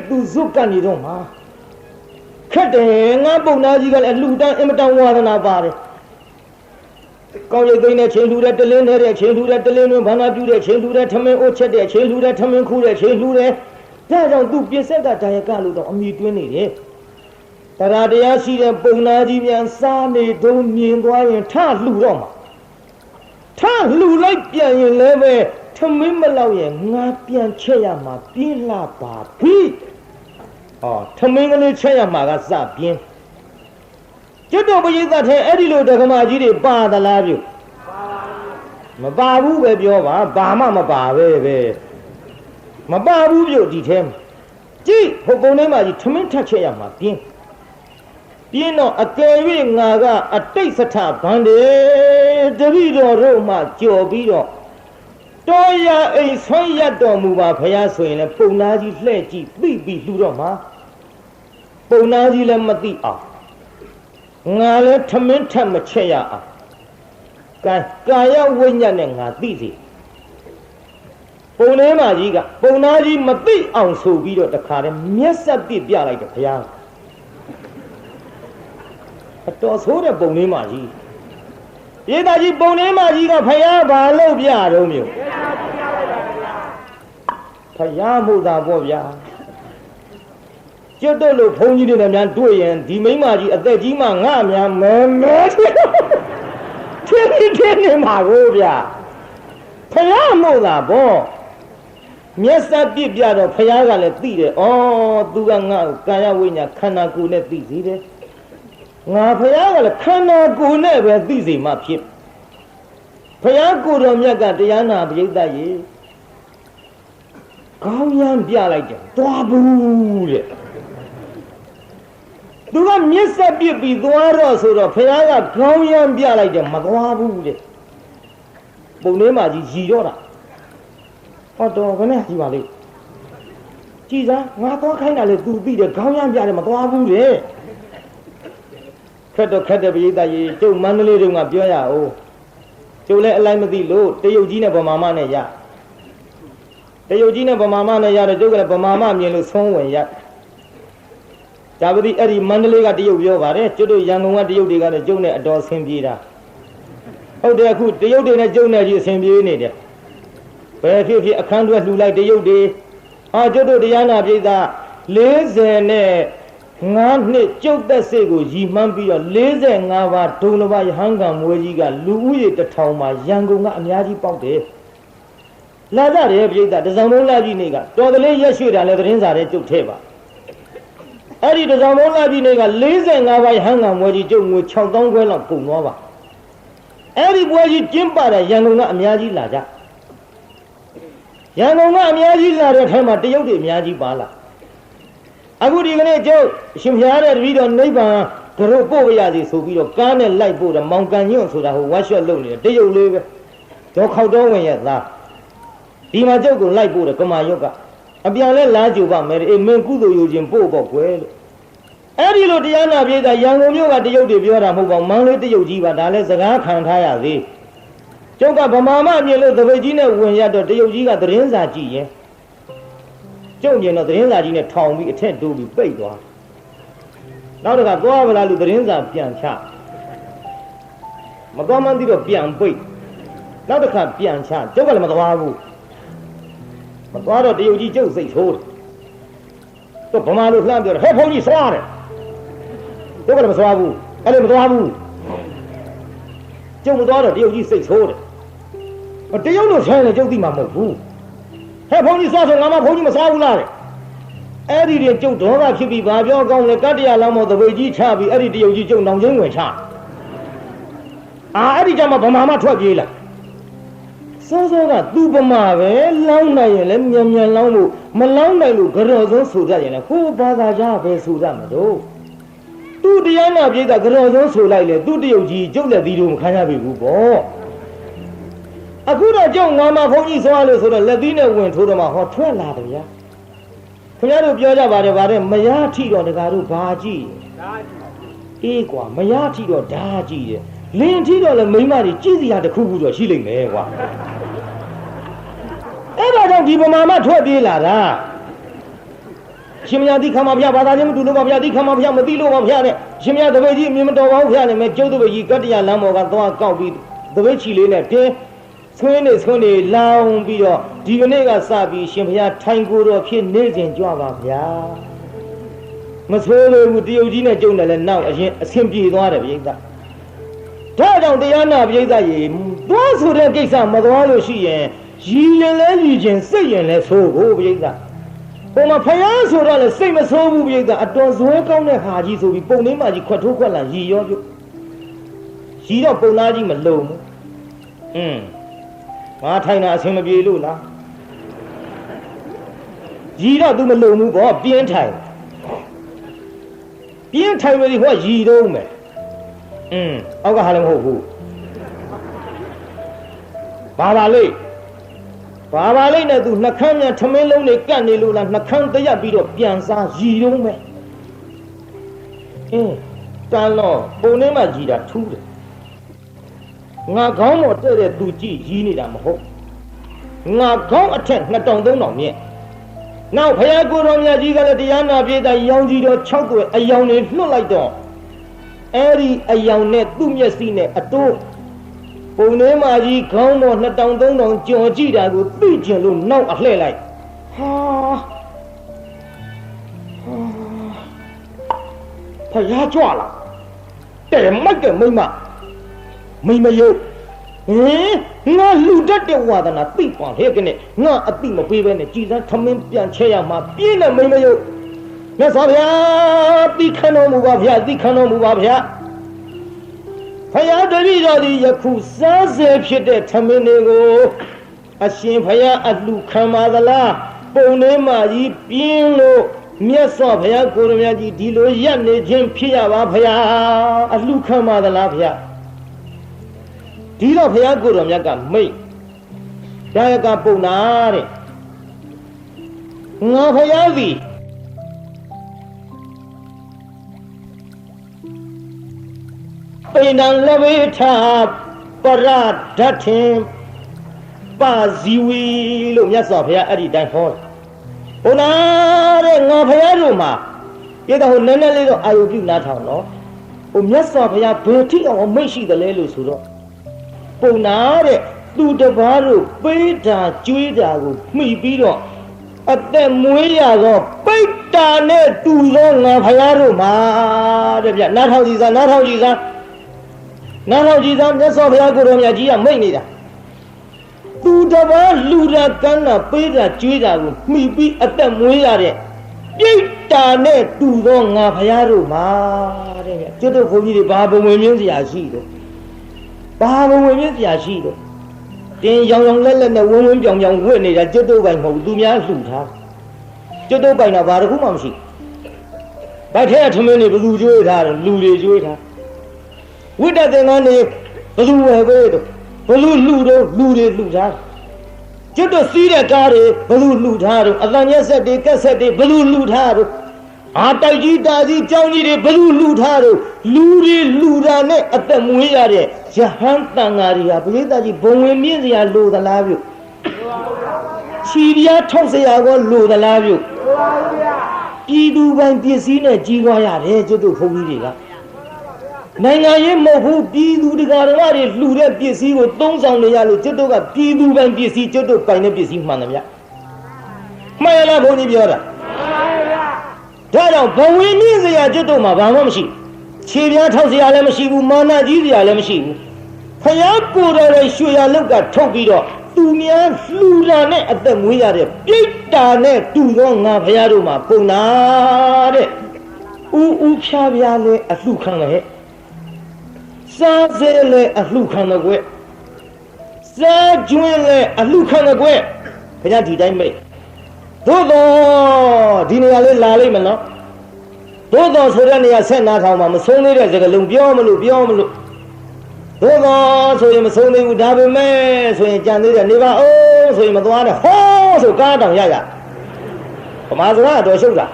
သူဇုတ်ကနေတော့မှာခက်တယ်ငါပုံနာကြီးကလည်းလှူတန်းအင်မတန်ဝါဒနာပါတယ်ကောင်းရိပ်သိမ်းတဲ့ချိန်လှူတဲ့တလင်းတဲ့ချိန်လှူတဲ့တလင်းတွင်ဘာနာပြုတဲ့ချိန်လှူတဲ့ထမင်းအိုးချက်တဲ့ချိန်လှူတဲ့ထမင်းခူးတဲ့ချိန်လှူတဲ့ဒါကြောင့်သူပြစ်ဆက်ကဒါယကလို့တော့အမိတွင်းနေတယ်တရားတရားရှိတဲ့ပုံနာကြီးများစားနေတုံးမြင်သွားရင်ထလှူတော့မှာထလှူလိုက်ပြန်ရင်လည်းပဲထမင်းမလောက်ရင်ငါပြန်ချက်ရမှာပြင်းလာပါပြီထမင်းကလေးချက်ရမှာကစပြင်းကျွတ်တော်ပရိသတ်ထဲအဲ့ဒီလိုဒကမာကြီးတွေပါသလားပြုမပါဘူးပဲပြောပါဘာမှမပါပဲမပါဘူးပြုဒီထဲမှာကြည့်ဟိုပုံလေးမှာကြီးထမင်းထက်ချက်ရမှာပြင်းတော့အကယ်၍ငါကအတိတ်စထဗန္ဒေတပိတော်တို့မှကြော်ပြီးတော့တော်ရအိမ်ဆွမ်းရတော်မူပါဖရာဆိုရင်လည်းပုံနာကြီးလှဲ့ကြည့်ပြီးလှူတော့မှာပုံနာကြီးလည်းမသိအောင်ငါလည်းထမင်းထက်မချက်ရအောင်ကာယဝိညာဉ်နဲ့ငါသိစီ ပုံထဲမှာကြီးကပုံသားကြီးမသိအောင်ဆိုပြီးတော့တခါတည်းမျက်စက်ပစ်ပြလိုက်တယ်ဘုရားအတော်ဆိုးတဲ့ပုံလေးမှာကြီးရေးသားကြီးပုံထဲမှာကြီးကဘုရားဘာလို့ပြတော့မျိုးဘုရားမို့သာပေါ့ဗျာကျွတ်တော့လို့ဘုန်းကြီးတွေနဲ့များတွေ့ရင်ဒီမိန်းမကြီးအသက်ကြီးမှငါများမဲမဲထင်းနေမှာကိုဗျာဘုရားမို့သာပေါ့မျက်စပ်ပြစ်ပြတော့ဘုရားကလည်းသိတယ်ဩသူကငါ့ကိုကာယဝိညာဉ်ခန္ဓာကိုယ်နဲ့သိစေတယ်ငါဘုရားကလည်းခန္ဓာကိုယ်နဲ့ပဲသိစေမှဖြစ်ဘုရားကိုယ်တော်မြတ်ကတရားနာပရိသတ်ရေကောင်းရမ်းပြလိုက်တယ်သွားဘူးတဲ့သူကမျက်စက်ပြစ်ပြီးသွားတော့ဆိုတော့ဘုရားကကောင်းရမ်းပြလိုက်တယ်မသွားဘူးတဲ့ပုံလေးမှာကြီးရည်ရောတာဟောတော်ခနဲ့ကြည်ပါလေကြည်စားငါသွားခိုင်းတာလေသူပြီးတယ်ခေါင်းရမ်းပြတယ်မသွားဘူးတဲ့ခက်တော့ခက်တဲ့ပရိသတ်ရေကျုပ်မန္တလေးတုန်းကပြောရအောင်ကျုပ်လည်းအလိုက်မသိလို့တရုတ်ကြီးနဲ့ဗမာမနဲ့ရတရုတ်ကြီးနဲ့ဗမာမနဲ့ရတော့ကျုပ်ကလည်းဗမာမမြင်လို့ဆုံးဝင်ရဒါပတိအဲ့ဒီမန္တလေးကတရုတ်ပြောပါတယ်ကျုပ်တို့ရန်ကုန်ကတရုတ်တွေကလည်းကျုပ်နဲ့အတော်ဆင်ပြေတာဟုတ်တယ်အခုတရုတ်တွေနဲ့ကျုပ်နဲ့ကြီးအဆင်ပြေနေတယ်ဘယ်ဖြစ်ဖြစ်အခန်းတွဲလှူလိုက်တရုတ်တွေကျွတ်တို့တရားနာပြည်သား45နှစ်ကျုပ်သက်စိတ်ကိုရည်မှန်းပြီးတော့45ပါးဒုံလဘယဟန်ကံမွေးကြီးကလူဦးရေ1000မှာရန်ကုန်ကအများကြီးပေါက်တယ်လာကြတယ်ပြည်သားတစောင်းလုံးလာကြီးနေကတော်ကလေးရက်ရွှေ့တာလည်းသတင်းစာထဲကျုပ်ထဲပါအဲ့ဒီတစောင်းလုံးလာကြီးနေက45ပါးယဟန်ကံမွေးကြီးကျုပ်ငွေ6000ခွဲလောက်ကုန်သွားပါအဲ့ဒီပွဲကြီးကျင်းပတဲ့ရန်ကုန်ကအများကြီးလာကြရန်ကုန်ကအများကြီးလာတဲ့ထဲမှာတရုတ်တွေအများကြီးပါလာအခုဒီကနေ့ကျုပ်ရှင်ဖျားတဲ့တပည့်တော်နိဗ္ဗာန်တို့ပို့ရစီဆိုပြီးတော့ကားနဲ့လိုက်ပို့တော့မောင်ကန်ညွန့်ဆိုတာဟိုဝါရှော့လုပ်နေတယ်တရုတ်လေးပဲဒေါ်ခောက်တော်ဝင်ရဲ့သားဒီမှာကျုပ်ကိုလိုက်ပို့တယ်ကမာရွတ်ကအပြန်လဲလာကြူပါမယ်အေးမင်းကုသိုလ်ယူခြင်းပို့ပေါ့ကွယ်လို့အဲ့ဒီလိုတရားနာပြေးတာရန်ကုန်မြို့ကတရုတ်တွေပြောတာမဟုတ်ပါဘူးမန္တလေးတရုတ်ကြီးပါဒါလဲစကားခံထားရသေးကျုပ်ကဗမာမမြင်လို့တပိတ်ကြီးနဲ့ဝင်ရတော့တရုတ်ကြီးကသတင်းစာကြည့်ရင်ကျုပ်မြင်တော့သတင်းစာကြီးနဲ့ထောင်ပြီးအထက်တိုးပြီးပိတ်သွားနောက်တခါသွားဗလားလို့သတင်းစာပြန်ချမသွားမှန်းသိတော့ပြန်ပိတ်နောက်တစ်ခါပြန်ချကျုပ်ကလည်းမသွားဘူးမသွားတော့တရုတ်ကြီးကျုပ်စိတ်ဆိုးတယ်တော့ဗမာလိုလှမ်းပြောတယ်ဟဲ့ဘုန်းကြီးဆွားတယ်ကျုပ်ကလည်းမဆွားဘူးအဲ့လိုမသွားဘူးကျုပ်မသွားတော့တရုတ်ကြီးစိတ်ဆိုးတယ်တရုတ်လိုဆိုင်တယ်ကျုပ်သိမှာမဟုတ်ဘူးဟဲ့ဘုန်းကြီးဆွားဆိုငါမှဘုန်းကြီးမဆွားဘူးလားတဲ့အဲ့ဒီတည်းကျုပ်ဒေါသဖြစ်ပြီးဘာပြောကောင်းလဲကတ္တရာလောင်းမောသပိတ်ကြီးချပြီးအဲ့ဒီတရုတ်ကြီးကျုပ်နောင်ချင်းဝင်ချအဲ့ဒီကြမှာဗမာမထွက်ပြေးလာစောစောကသူ့ဗမာပဲလောင်းနိုင်ရင်လည်းမြန်မြန်လောင်းလို့မလောင်းနိုင်လို့ကြော်ဆုံးဆိုတတ်ရင်လည်းကိုယ်ဘာသာကြားပဲဆိုတတ်မှာတော့သူ့တရားနာပြေးတာကြော်ဆုံးဆိုလိုက်လေသူ့တရုတ်ကြီးကျုပ်လည်းဒီလိုမခံရပြီဘူးပေါ့အခုတော့ကျုပ်ငါမဘုန်းကြီးဆွားလို့ဆိုတော့လက်သီးနဲ့ဝင်ထိုးတော့မှဟောထွက်လာတယ်ဗျာခင်ဗျားတို့ပြောကြပါတယ်ဗါတဲ့မရထီတော့တကားတို့ဘာကြည့်အေးကွာမရထီတော့ဓာကြည့်တယ်လင်းထီတော့လည်းမိန်းမတွေကြည့်စီရတစ်ခုခုတော့ရှိလိမ့်မယ်ကွာအဲ့ဒါကြောင့်ဒီဗမာမထွက်ပြေးလာတာရှင်မယားတိခမဖျားဘာသာချင်းမတူလို့ပါဗျာတိခမဖျားမသိလို့ပါဗျာတဲ့ရှင်မယားတပည့်ကြီးအမြင်မတော်ပါဘူးဗျာနဲ့မဲကျုပ်တပည့်ကြီးကတ္တရာလမ်းပေါ်ကသွားကောက်ပြီးတပည့်ချီလေးနဲ့တင်းဆွင်းနေလောင်းပြီးတော့ဒီကနေ့ကစပြီးရှင်ဘုရားထိုင်ကိုယ်တော်ဖြစ်နေခြင်းကြွပါဗျာမဆိုးလို့ဘူးတရုတ်ကြီးနဲ့ကျုံတယ်လဲနောက်အရင်အဆင်ပြေသွားတယ်ပြိဿဒါကြောင့်တရားနာပြိဿရေသွားဆိုတဲ့ကိစ္စမသွားလို့ရှိရင်ရည်ရင်လဲရည်ခြင်းစိတ်ရင်လဲဆိုးကိုပြိဿဟိုမှာဖယားဆိုတော့လဲစိတ်မဆိုးဘူးပြိဿအတော်ဇွဲကောင်းတဲ့ဟာကြီးဆိုပြီးပုံနှင်းမကြီးခွက်ထိုးခွက်လာရည်ရောပြုရည်တော့ပုံသားကြီးမလုံဘူးငါထိုင်တာအဆင်မပြေလို့လားရည်တော့ तू မလုံဘူးပေါ့ပြင်းထိုင်မယ်ဒီဟောရည်တော့မယ်အောက်ကဟာလည်းမဟုတ်ဘူးဘာပါလိမ့်နဲ့ तू နှခမ်းမြန်ထမင်းလုံးလေးကတ်နေလို့လားနှခမ်းတရက်ပြီးတော့ပြန်စားရည်တော့မယ်တန်တော့ပုံထဲမှာကြည်တာထူးတယ်ငါခေါင်းပေါ်တဲ့သူကြည့်ရည်နေတာမဟုတ် ငါခေါင်းအထက်2000-3000မြင့်နောက်ဘုရားကိုယ်တော်မြတ်ကြီးကလည်းတရားနာပြေးတာရောင်ကြီးတော်6သွဲအယောင်တွေလွှတ်လိုက်တော့အဲ့ဒီအယောင်နဲ့သူ့မျက်စိနဲ့အတိုးပုံထဲမှာကြီးခေါင်းပေါ်2000-3000ကြော်ကြည့်တာကိုသိကျင်လို့နောက်အလှည့်လိုက်ဟာဖယားကြွလာတဲ့မက်ကမိမယုတ်ငါလူတတ်တဲ့ဝါဒနာသိပါဟဲ့ကနဲ့ငါအသိမပေးဘဲနဲ့ကြည်စမ်းထမင်းပြန်ချက်ရမှာပြင်းတဲ့မိမယုတ်မြတ်စွာဘုရားသိခဏတော်မူပါဗျာသိခဏတော်မူပါဗျာဖယားတပည့်တော်ဒီယခုစားစေဖြစ်တဲ့ထမင်းတွေကိုအရှင်ဖယားအလှခံပါသလားပုံထဲမှာကြီးပြင်းလို့မြတ်စွာဘုရားကိုရမကြီးဒီလိုရက်နေခြင်းဖြစ်ရပါဖယားအလှခံပါသလားဖယားဒီတော့ဘုရားကိုတော်မြတ်ကမိတ်ဒါယကပုံနာတဲ့ငါဘုရားသည်ပိဏံလဘေထပရဒတ်ထင်ပါဇီဝီလို့မြတ်စွာဘုရားအဲ့ဒီတိုင်းဟောဘုနာတဲ့ငါဘုရားတို့မှာပြတော့ဟိုနည်းနည်းလေးတော့အာယုပြုနားထောင်တော့ဟိုမြတ်စွာဘုရားဘယ်ထိအောင်မိတ်ရှိတယ်လဲလို့ဆိုတော့ပုံနာတဲ့သူတပားတို့ပေးတာကျွေးတာကိုမှီပြီးတော့အသက်မွေးရသောပိတ္တာနဲ့တူသောငါဘုရားတို့မှာတဲ့ဗျနားထောင်ကြည့်စမ်းမြတ်စွာဘုရားကိုတော်မြတ်ကြီးကမိတ်နေတာသူတပားလူတာကမ်းတာပေးတာကျွေးတာကိုမှီပြီးအသက်မွေးရတဲ့ပိတ္တာနဲ့တူသောငါဘုရားတို့မှာတဲ့ဗျကျွတ်တို့ဘုန်းကြီးတွေဘာဘုံဝင်မြင်းစရာရှိတယ်ဘာဘုံဝင်မြင်းစရာရှိတယ်တင်းရောင်ရောင်လက်လက်နဲ့ဝင်းပြောင်ပြောင်ဝှက်နေတာကျွတ်တို့ပိုင်မဟုတ်သူများလှူထားကျွတ်တို့ပိုင်တော့ဘာတစ်ခုမှမရှိဘိုက်ထဲကထမင်းတွေဘယ်သူကျွေးထားတယ်လူတွေကျွေးထားဝိတ္တသင်္ကန်းတွေဘယ်သူဝယ်ပေးတော့ဘယ်သူလှူတော့လူတွေလှူထားကျွတ်တို့စီးတဲ့ကားတွေဘယ်သူလှူထားတော့အတန်ရက်ဆက်တွေကက်ဆက်တွေဘယ်သူလှူထားတော့အာတိုက်ကြီးတာကြီးကြောင်းကြီးတွေဘယ်သူလှူထားတော့လူတွေလှူတာနဲ့အသက်မွေးရတဲ့ယဟန်တန်ဃာတွေဟာပရိသတ်ကြီးဘုံဝင်မြင့်စရာလိုသလားပြုခြီပြားထောက်စရာကောလိုသလားပြုပြည်သူပိုင်ပစ္စည်းနဲ့ကြီးပွားရတယ်ကျွတ်တို့ဘုန်းကြီးတွေကနိုင်ငံရေးမဟုတ်ဘူးပြည်သူတရားတော်တွေလှူတဲ့ပစ္စည်းကိုသုံးဆောင်နေရလို့ကျွတ်တို့ကပြည်သူပိုင်ပစ္စည်းကျွတ်တို့ပိုင်တဲ့ပစ္စည်းမှန်တယ်ဗျမှန်ရလားဘုန်းကြီးပြောတာဒါကြောင့်ဘဝင်းမြင့်စရာကျွတ်တို့မှာဘာမှမရှိခြေပြားထောက်စရာလည်းမရှိဘူးမာနကြီးစရာလည်းမရှိဘူးဖယားကိုယ်တော်ရဲ့ရွှေရလောက်ကထုတ်ပြီးတော့သူများလှူတာနဲ့အသက်မွေးရတဲ့ပြိတ္တာနဲ့တူသောငါဖယားတို့မှာပုံနာတဲ့ဥဖြားပြားလည်းအလှခံတယ်စားစဲလည်းအလှခံတယ်ကွစားကျွင်းလည်းအလှခံတယ်ကွဘုရားဒီတိုင်းမိတ်သို့တော့ဒီနေရာလေးလာလိမ့်မယ်နော်သို့တော့ဆိုတဲ့နေရာဆက်နာထောင်မှာမဆုံးသေးတဲ့စကားလုံးပြောမလို့သို့တော့ဆိုရင်မဆုံးသေးဘူးဒါပေမဲ့ဆိုရင်ကြံသေးတယ်နေပါအောင်ဆိုရင်မသွားနဲ့ဟောဆိုကားတောင်ရဗမာစကားတော့ရှုပ်တာ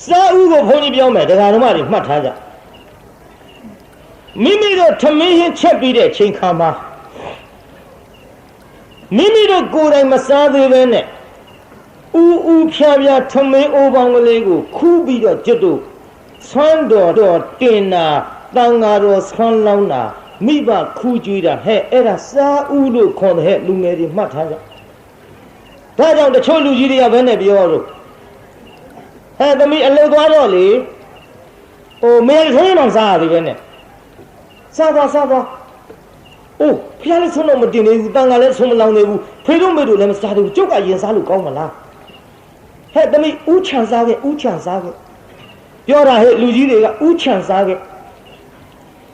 စာဥကိုဘုန်းကြီးပြောမယ်တရားဓမ္မတွေမှတ်ထားကြမိမိတို့ထမင်းဟင်းချက်ပြီးတဲ့ချိန်ခါမှာမိမိတို့ကိုယ်တိုင်မစားသေးပဲနဲ့ဥဖြားဖြားထမင်းအိုးပေါင်းကလေးကိုခူးပြီးတော့ကျွတ်တို့ဆွမ်းတော်တင်တာတန်ဃာတော်ဆွမ်းလောင်းတာမိဘခူးကြွေးတာဟဲ့အဲ့ဒါစာဥလို့ခေါ်တဲ့လူငယ်တွေမှတ်ထားကြဒါကြောင့်တချို့လူကြီးတွေကဘယ်နဲ့ပြောလို့သမီးအလုပ်သွားတော့လေမင်းထိုးရင်တော့စားရသေးပဲနဲ့စားသွားအိုးဖျားလည်းဆုံးတော့မတင်နေဘူးတန်ကလည်းဆုံးမလောင်နေဘူးဖေတို့မေတို့လည်းမစားသေးဘူးကျုပ်ကရင်စားလို့ကောင်းမလားသမီးဥချံစားခဲ့ပြောတာလူကြီးတွေကဥချံစားခဲ့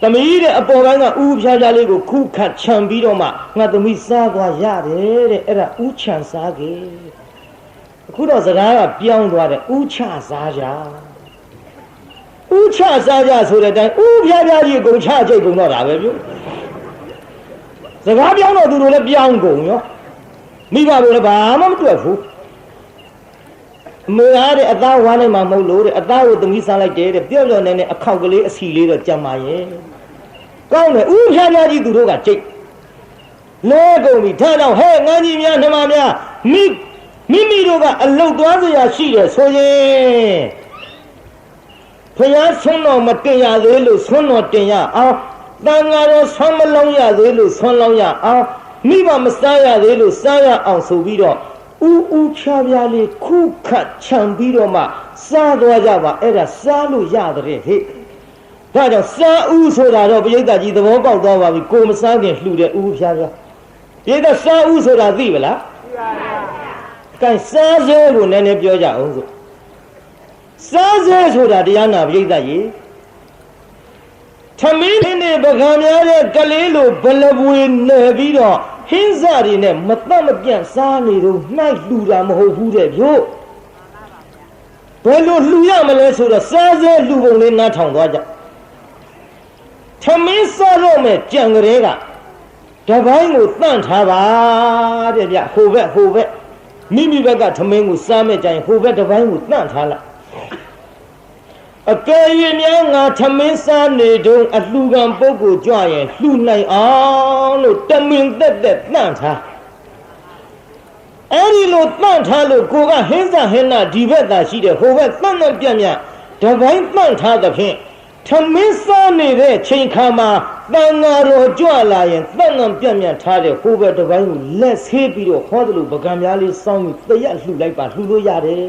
သမီးတဲ့အပေါ်ပိုင်းကဥဖြားဖြားလေးကိုခုခတ်ခြံပြီးတော့မှငါသမီးစားသွားရတယ်တဲ့အဲ့ဒါဥချံစားခဲ့အခုတော့စကားကပြောင်းသွားတယ်ဥချစားကြဆိုတဲ့အတိုင်းဥဖြားဖြားကြီးကုန်ချကြိတ်ကုန်တော့တာပဲပြုစကားပြောင်းတော့သူတို့လည်းပြောင်းကုန်ရောမိဘတို့လည်းဘာမှမတွေ့ဘူး မေအားတဲ့အသားဝါနိုင်မှာမဟုတ်လို့တဲ့အသားကိုသမီးစားလိုက်တယ်တဲ့ပြော့ပြော့နေနဲ့အခောက်ကလေးအစီလေးတော့ကြံပါရဲ့ကောင်းတယ်ဥဖြားဖြားကြီးသူတို့ကကြိတ်လဲကုန်ပြီထားတော့ဟဲ့ငန်းကြီးများနှမများမိတို့ကအလုတ်သွားစရာရှိတယ်ဆိုရင်ဖျားဆွန်းတော်မတင်ရသေးလို့ဆွန်းတော်တင်ရအောင်တန်ဃာတော်ဆွမ်းမလုံးရသေးလို့ဆွမ်းလုံးရအောင်မိဘမစားရသေးလို့စားရအောင်ဆိုပြီးတော့ဥဖြားဖြားလေးခုခတ်ခြံပြီးတော့မှစားသွားကြပါအဲ့ဒါစားလို့ရတဲ့ဟဲ့ဒါကြောင့်စားဥဆိုတာတော့ပရိသတ်ကြီးသဘောပေါက်သွားပါပြီကိုမစားခင်လှူတဲ့ဥဖြားဖြားပရိသတ်စားဥဆိုတာသိပလားသိပါပါကဲစားစဲကိုနည်းနည်းပြောကြအောင်ဆိုစားစဲဆိုတာတရားနာပရိသတ်ကြီးထမင်းနဲ့ပကံများတဲ့ကလေးလိုဘလပွေနေပြီးတော့ဟင်းစားတွေနဲ့မတတ်မပြတ်စားနေတော့နှိုက်လှူတာမဟုတ်ဘူးတဲ့ဗျို့ဘယ်လိုလှူရမလဲဆိုတော့စားစဲလှူပုံလေးနားထောင်သွားကြထမင်းစားတော့မဲ့ကြံကလေးကတပိုင်းကိုတန့်ထားပါတဲ့ဗျဟိုဘက်မိဘက်ကထမင်းကိုစားမဲ့ကြရင်ဟိုဘက်တပိုင်းကိုတန့်ထားလိုက်အကယ်၍များငါထမင်းစားနေတုန်းအလှကံပုဂ္ဂိုလ်ကြွရင်လှူနိုင်အောင်လို့တမင်သက်တန့်ထားအဲ့ဒီလိုတန့်ထားလို့ကိုကဟင်းစားဟင်းနာဒီဘက်သာရှိတယ်ဟိုဘက်တန့်ပြတ်တပိုင်းတန့်ထားသဖြင့်ထမင်းစားနေတဲ့ချိန်ခါမှာတန်ဃာတော်ကြွလာရင်တန့်ပြတ်ထားတဲ့ဟိုဘက်တပိုင်းကိုလက်ဆေးပြီးတော့ဟောတယ်လို့ပကံများလေးစောင်းပြီးတရက်လှူလိုက်ပါလှူလို့ရတယ်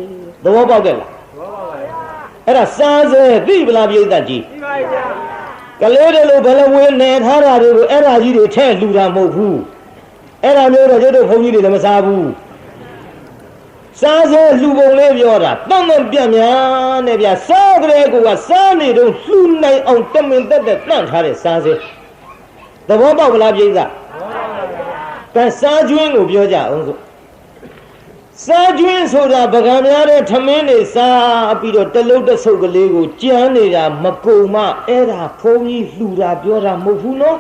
သဘောပေါက်ခဲ့လားအဲ့ဒါစားစဲသိပလားပြိဿကြီးသိပါဗျာကလေးတွေလိုဘယ်လိုဝေနေထားတာတွေကိုအဲ့ဒါကြီးတွေထဲလှူတာမဟုတ်ဘူးအဲ့ဒါမျိုးတော့တို့ဘုန်းကြီးတွေလည်းမစားဘူးစားစဲလှူပုံလေးပြောတာတန့်ပြတ်များနဲ့ဗျာစားကြဲကိုကစားနေတော့လှူနိုင်အောင်တမင်သက်တန့်ထားတဲ့စားစဲသဘောပေါက်ပလားပြိဿသဘောပေါက်ပါဗျာကဲစားကျွင်းကိုပြောကြအောင်ဆိုစားကျွင်းဆိုတာပကံများတဲ့ထမင်းတွေစားပြီးတော့တလုံးတဆုပ်ကလေးကိုကြမ်းနေတာမကုံမအဲ့ဒါဖုံးကြီးလှူတာပြောတာမဟုတ်ဘူးနော်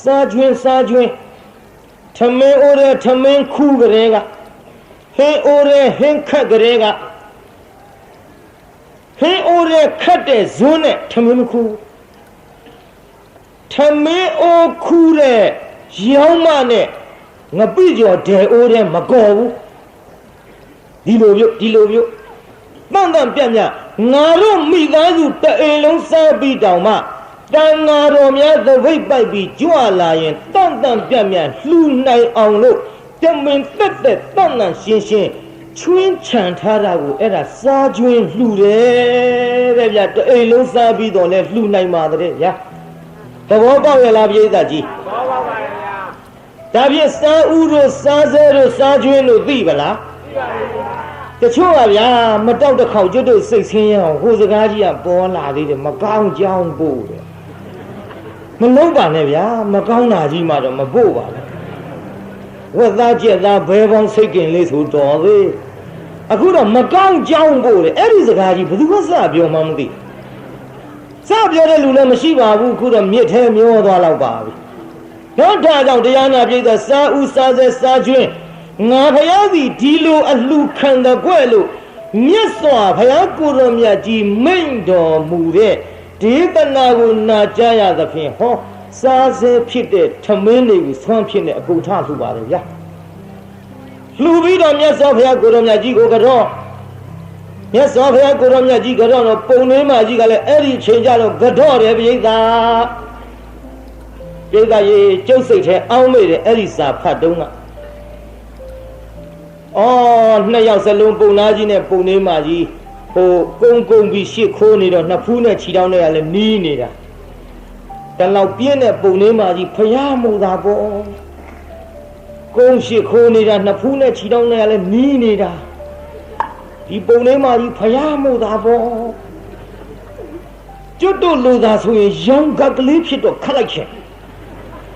စားကျွင်းထမင်းအိုးတဲ့ထမင်းခူးကလေးကဟင်းအိုးတဲ့ဟင်းခက်ကလေးကဟင်းအိုးတဲ့ခတ်တဲ့ဇွန်းနဲ့ထမင်းမခူးထမင်းအိုးခူးတဲ့ရောင်းမနဲ့ငပိကျော်ဒဲအိုးတဲ့မကော်ဘူးဒီလိုပြုတ်တန့်ပြတ်ငါတို့မိသားစုတအိမ်လုံးစားပြီးတောင်မှတန်ဃာတော်များသပိတ်ပိုက်ပြီးကြွလာရင်တန့်ပြတ်လှူနိုင်အောင်လို့တမင်သက်တန့်ရှင်းချွင်းချန်ထားတာကိုအဲ့ဒါစားကျွင်းလှူတယ်တဲ့ဗျတအိမ်လုံးစားပြီးတော့လဲလှူနိုင်ပါတဲ့ဗျာသဘောပေါက်ရလားပြိဿကြီးသဘောပေါက်ပါရဲ့ဗျာဒါဖြင့်စားဥတို့စားစဲတို့စားကျွင်းတို့သိပါလားသိပါပါဗျာတချို့ကဗျာမတောက်တစ်ခေါက်ကျွတ်တို့စိတ်ဆင်းရအောင်ဟိုစကားကြီးကပေါ်လာသေးတယ်မကောင်းကြောင်းပို့တယ်မလုံးပါနဲ့ဗျာမကောင်းတာကြီးမှတော့မပို့ပါဘူးဝက်သားကြက်သားဘဲပေါင်းစိတ်ကင်လေးဆိုတော်သေးအခုတော့မကောင်းကြောင်းပို့တယ်အဲ့ဒီစကားကြီးဘယ်သူမှစပြောမှမသိစပြောတဲ့လူလည်းမရှိပါဘူးအခုတော့မြစ်ထဲမျောသွားတော့ပါပြီတော့ဒါကြောင့်တရားနာပြိဿစားဥစားစဲစားကျွင်းငါဖယားစီဒီလိုအလှခံတဲ့ကွဲ့လို့မြတ်စွာဘုရားကိုရောမြတ်ကြီးမိန့်တော်မူတဲ့ဒေသနာကိုနာကြားရသဖြင့်ဟောစားစဲဖြစ်တဲ့ထမင်းတွေကိုဆွမ်းဖြစ်တဲ့အကုန်ထလှူပါတယ်ဗျာလှူပြီးတော့မြတ်စွာဘုရားကိုရောမြတ်ကြီးကိုကတော့မြတ်စွာဘုရားကိုရောမြတ်ကြီးကတော့ပုံနှင်းမကြီးကလည်းအဲ့ဒီချိန်ကြတော့ကတော့တယ်ပြိဿရေကျုပ်စိတ်ထဲအောင်းမိတယ်အဲ့ဒီစာဖတ်တုံးကနှစ်ယောက်စလုံးပုံနာကြီးနဲ့ပုံနှင်းမကြီးဟိုကုန်းပြီးရှစ်ခိုးနေတော့နှစ်ဖူးနဲ့ခြေထောက်နဲ့ကလည်းနီးနေတာတလောက်ပြင်းတဲ့ပုံနှင်းမကြီးဖျားမှုသာပေါ့ကုန်းရှစ်ခိုးနေတာနှစ်ဖူးနဲ့ခြေထောက်နဲ့ကလည်းနီးနေတာဒီပုံနှင်းမကြီးဖျားမှုသာပေါ့ကျွတ်တို့လိုသာဆိုရင်ရောင်ကကလေးဖြစ်တော့ခတ်လိုက်ချင်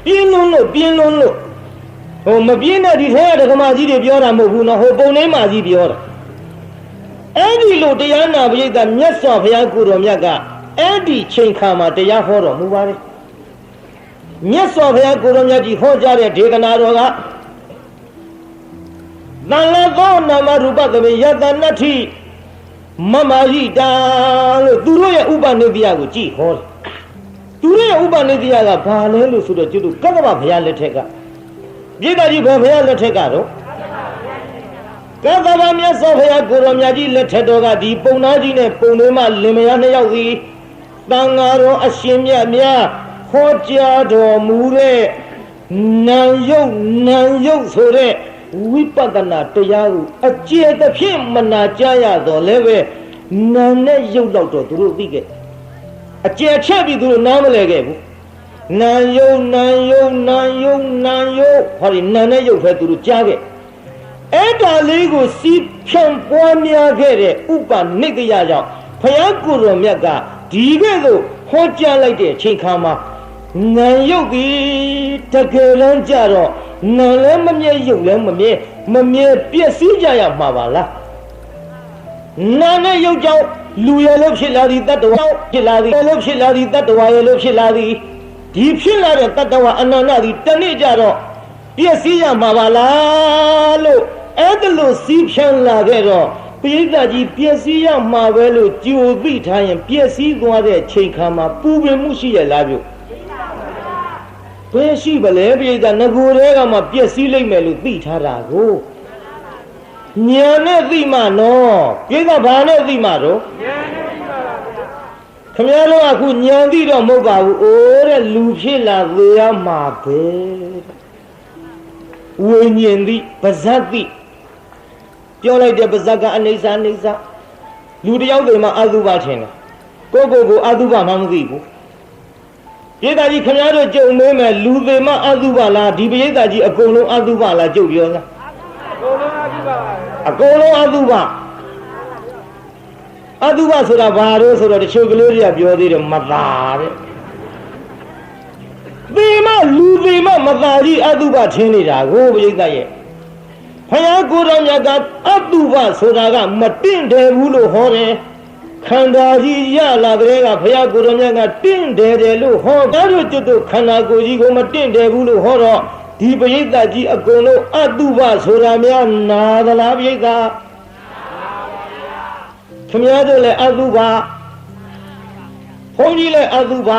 ပြင်းလွန်းလို့ဟိုမပြင်းတဲ့ဒီထဲကဒကမာကြီးတွေပြောတာမဟုတ်ဘူးနော်ဟိုပုံနှင်းမကြီးပြောတာအဲ့ဒီလိုတရားနာပရိသတ်မြတ်စွာဘုရားကိုတော်မြတ်ကအဲ့ဒီချိန်ခါမှာတရားဟောတော်မူပါတယ်မြတ်စွာဘုရားကိုတော်မြတ်ကြီးဟောကြားတဲ့ဒေသနာတော်က သံလသောနာမရူပသဘေယတနတ္ထိမမဟိတာလို့သူတို့ရဲ့ဥပနိဒေယကိုကြည်ဟောတယ်သူတို့ရဲ့ဥပနိဒေယကဘာလဲလို့ဆိုတော့ကျွတ်ကကဗ္ဗဘုရားလက်ထက်ကပြည်သားကြီးဘယ်ဘုရားလက်ထက်ကတော့ကဗ္ဗဗမြတ်စွာဘုရားကိုရောမြတ်ကြီးလက်ထက်တော်ကဒီပုံနာကြီးနဲ့ပုံသွေးမလင်မယားနှစ်ယောက်စီတန်ဃာတော်အရှင်မြတ်များဟောကြားတော်မူတဲ့နာယုတ်ဆိုတဲ့ဝိပဿနာတရားကိုအကျေသဖြင့်မနာကြားရတော့လည်းပဲနာနဲ့ယုတ်တော့သူတို့သိခဲ့အကျေချက်ပြီးသူတို့နားမလဲခဲ့ဘူးနာယုတ်ဟောဒီနာနဲ့ယုတ်ပဲသူတို့ကြားခဲ့အဲ့ဒါလေးကိုစီးဖြန့်ပွားများခဲ့တဲ့ဥပနိဒေယကြောင့်ဘုရားကိုယ်တော်မြတ်ကဒီကဲ့သို့ဟောကြားလိုက်တဲ့အချိန်ခါမှာနာယုတ်ဒီတကယ်လမ်းကြတော့နာလည်းမမြဲယုတ်လည်းမမြဲပြည့်စည်ကြရမှာပါလားနာနဲ့ယုတ်ကြောင့်လူရလို့ဖြစ်လာသည်တတ္တဝါဖြစ်လာသည်လို့ဖြစ်လာသည်တတ္တဝါရလို့ဖြစ်လာသည်ဒီဖြစ်လာတဲ့တတ္တဝါအနန္တသည်တနေ့ကြတော့ပြည့်စည်ရမှာပါလားလို့အဲ့ဒါလို့စီးဖြန်းလာခဲ့တော့ပိဋကကြီးပြည့်စည်ရမှာပဲလို့ကြိုသိထားရင်ပြည့်စည်သွားတဲ့ချိန်ခါမှာပူပင်မှုရှိရလားပြုဘယ်ရှိပါလဲပိဋကငကိုယ်တွေကမှပြည့်စည်လိုက်မယ်လို့သိထားတာကိုညာနဲ့သိမှနော်ပိဋကဘာနဲ့သိမှတော့ညာနဲ့သိပါပါခင်ဗျားတို့အခုညာသိတော့မဟုတ်ပါဘူးအိုးတဲ့လူဖြစ်လာသေးရမှာပဲဝိညာဉ်သိပါဇတ်သိပြောလိုက်တဲ့ပါဇတ်ကအနိစ္စလူတယောက်တွေမှာအတုပထင်တယ်ကိုအတုပမှမသိဘူးပိဋကကြီးခင်ဗျားတို့ကြုံနေမယ်လူတွေမှာအတုပလားဒီပိဋကကြီးအကုန်လုံးအတုပလားကြုတ်ပြောလားအကုန်လုံးအတုပဆိုတာဘာလို့ဆိုတော့တချို့ကလေးတွေကပြောသေးတယ်မသာတဲ့သေမလူသေမမသာကြီးအတုပထင်းနေတာကိုပိဋကရဲ့ဘုရားကိုယ်တော်မြတ်ကအတုပဆိုတာကမတင့်တယ်ဘူးလို့ဟောတယ်ခန္ဓာကြီးရလာတဲ့ကဘုရားကိုယ်တော်မြတ်ကတင့်တယ်လို့ဟောဒါတို့ကျွတ်တို့ခန္ဓာကိုယ်ကြီးကိုမတင့်တယ်ဘူးလို့ဟောတော့ဒီပရိသတ်ကြီးအကုန်လုံးအတုပဆိုတာများနာသလားပရိသတ်ခင်ဗျားတို့လည်းအတုပဘုန်းကြီးလည်းအတုပ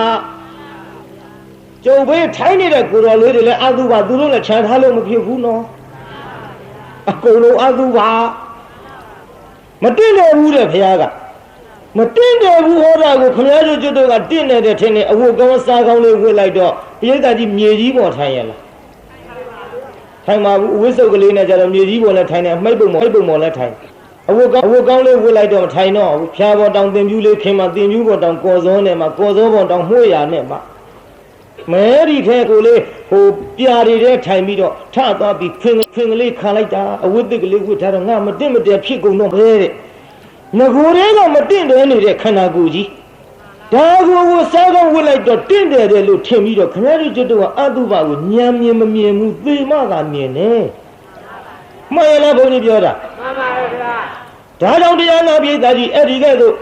ကျုပ်ဘေးထိုင်းနေတဲ့ကိုယ်တော်လေးတွေလည်းအတုပသူတို့လည်းခြံထားလို့မဖြစ်ဘူးနော်အကုန်လုံးအတုပမတင့်တယ်ဘူးတဲ့ဘုရားကမတင့်တယ်ဘူးဟောတာကိုခင်ဗျားတို့ကျွတ်တို့ကတင့်နေတဲ့ထင်နေအဝတ်ကောင်းစားကောင်းလေးဝတ်လိုက်တော့ပရိသတ်ကြီးမြေကြီးပေါ်ထိုင်ရလားထိုင်ပါဘူးအဝတ်စုပ်ကလေးနဲ့ကြတော့မြေကြီးပေါ်လည်းထိုင်တယ်မှိတ်ပုံပေါ်လည်းထိုင်အဝတ်ကောင်းလေးဝတ်လိုက်တော့ထိုင်တော့ဘူးဖြာပေါ်တောင်တင်ပြူးလေးခင်မှာတင်ပြူးပေါ်တောင်ကော်စောနဲ့မှာကော်စောပေါ်တောင်မှု့ရနဲ့မှာမဲဒီထဲကိုလေဟိုပြာတွေထဲထိုင်ပြီးတော့ထသွားပြီးဖင်ကလေးခံလိုက်တာအဝတ်သစ်ကလေးဝတ်ထားတော့ငါမတင့်မတယ်ဖြစ်ကုန်တော့ပဲတဲ့ငကိုယ်တွေကမတင့်တယ်နေတဲ့ခန္ဓာကိုယ်ကြီးဒါကိုစားကောင်းဝတ်လိုက်တော့တင့်တယ်တယ်လို့ထင်ပြီးတော့ခင်ဗျားတို့ကျွတ်တော့အတုပကိုညံမြင်မမြင်ဘူးသေမကမြင်တယ်မှန်ရလားဘုန်းကြီးပြောတာမှန်ပါဗျာဒါကြောင့်တရားနာပိဋကကြီးအဲ့ဒီကဲ့သို့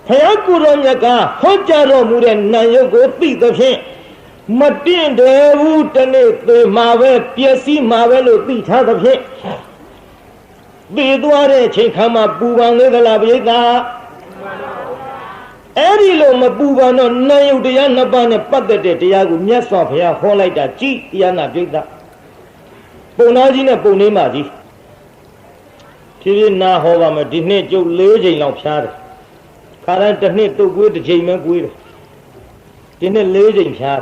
ဘုရားကိုယ်တော်မြတ်ကဟောကြားတော်မူတဲ့နာယုတ်ကိုသိသဖြင့်မတင့်တယ်ဘူးတနေ့သေမှာပဲပျက်စီးမှာပဲလို့သိထားသဖြင့်သိသွားတဲ့အချိန်ခါမှာပူပန်နေသလားပိဋကအဲ့ဒီလိုမပူပန်တော့နာယုတ်တရားနှစ်ပါးနဲ့ပတ်သက်တဲ့တရားကိုမြတ်စွာဘုရားဟောလိုက်တာကြည်တရားနာပိဋကပုံနာကြီးနဲ့ပုံနေမကြီးဖြည်းဖြည်းနာဟောပါမယ်ဒီနှစ်ကျုပ်၄ချိန်လောက်ဖြားတယ်ခါတိုင်းတစ်နှစ်တုတ်ကွေးတစ်ချိန်ပဲကွေးတယ်ဒီနှစ်၄ချိန်ဖြား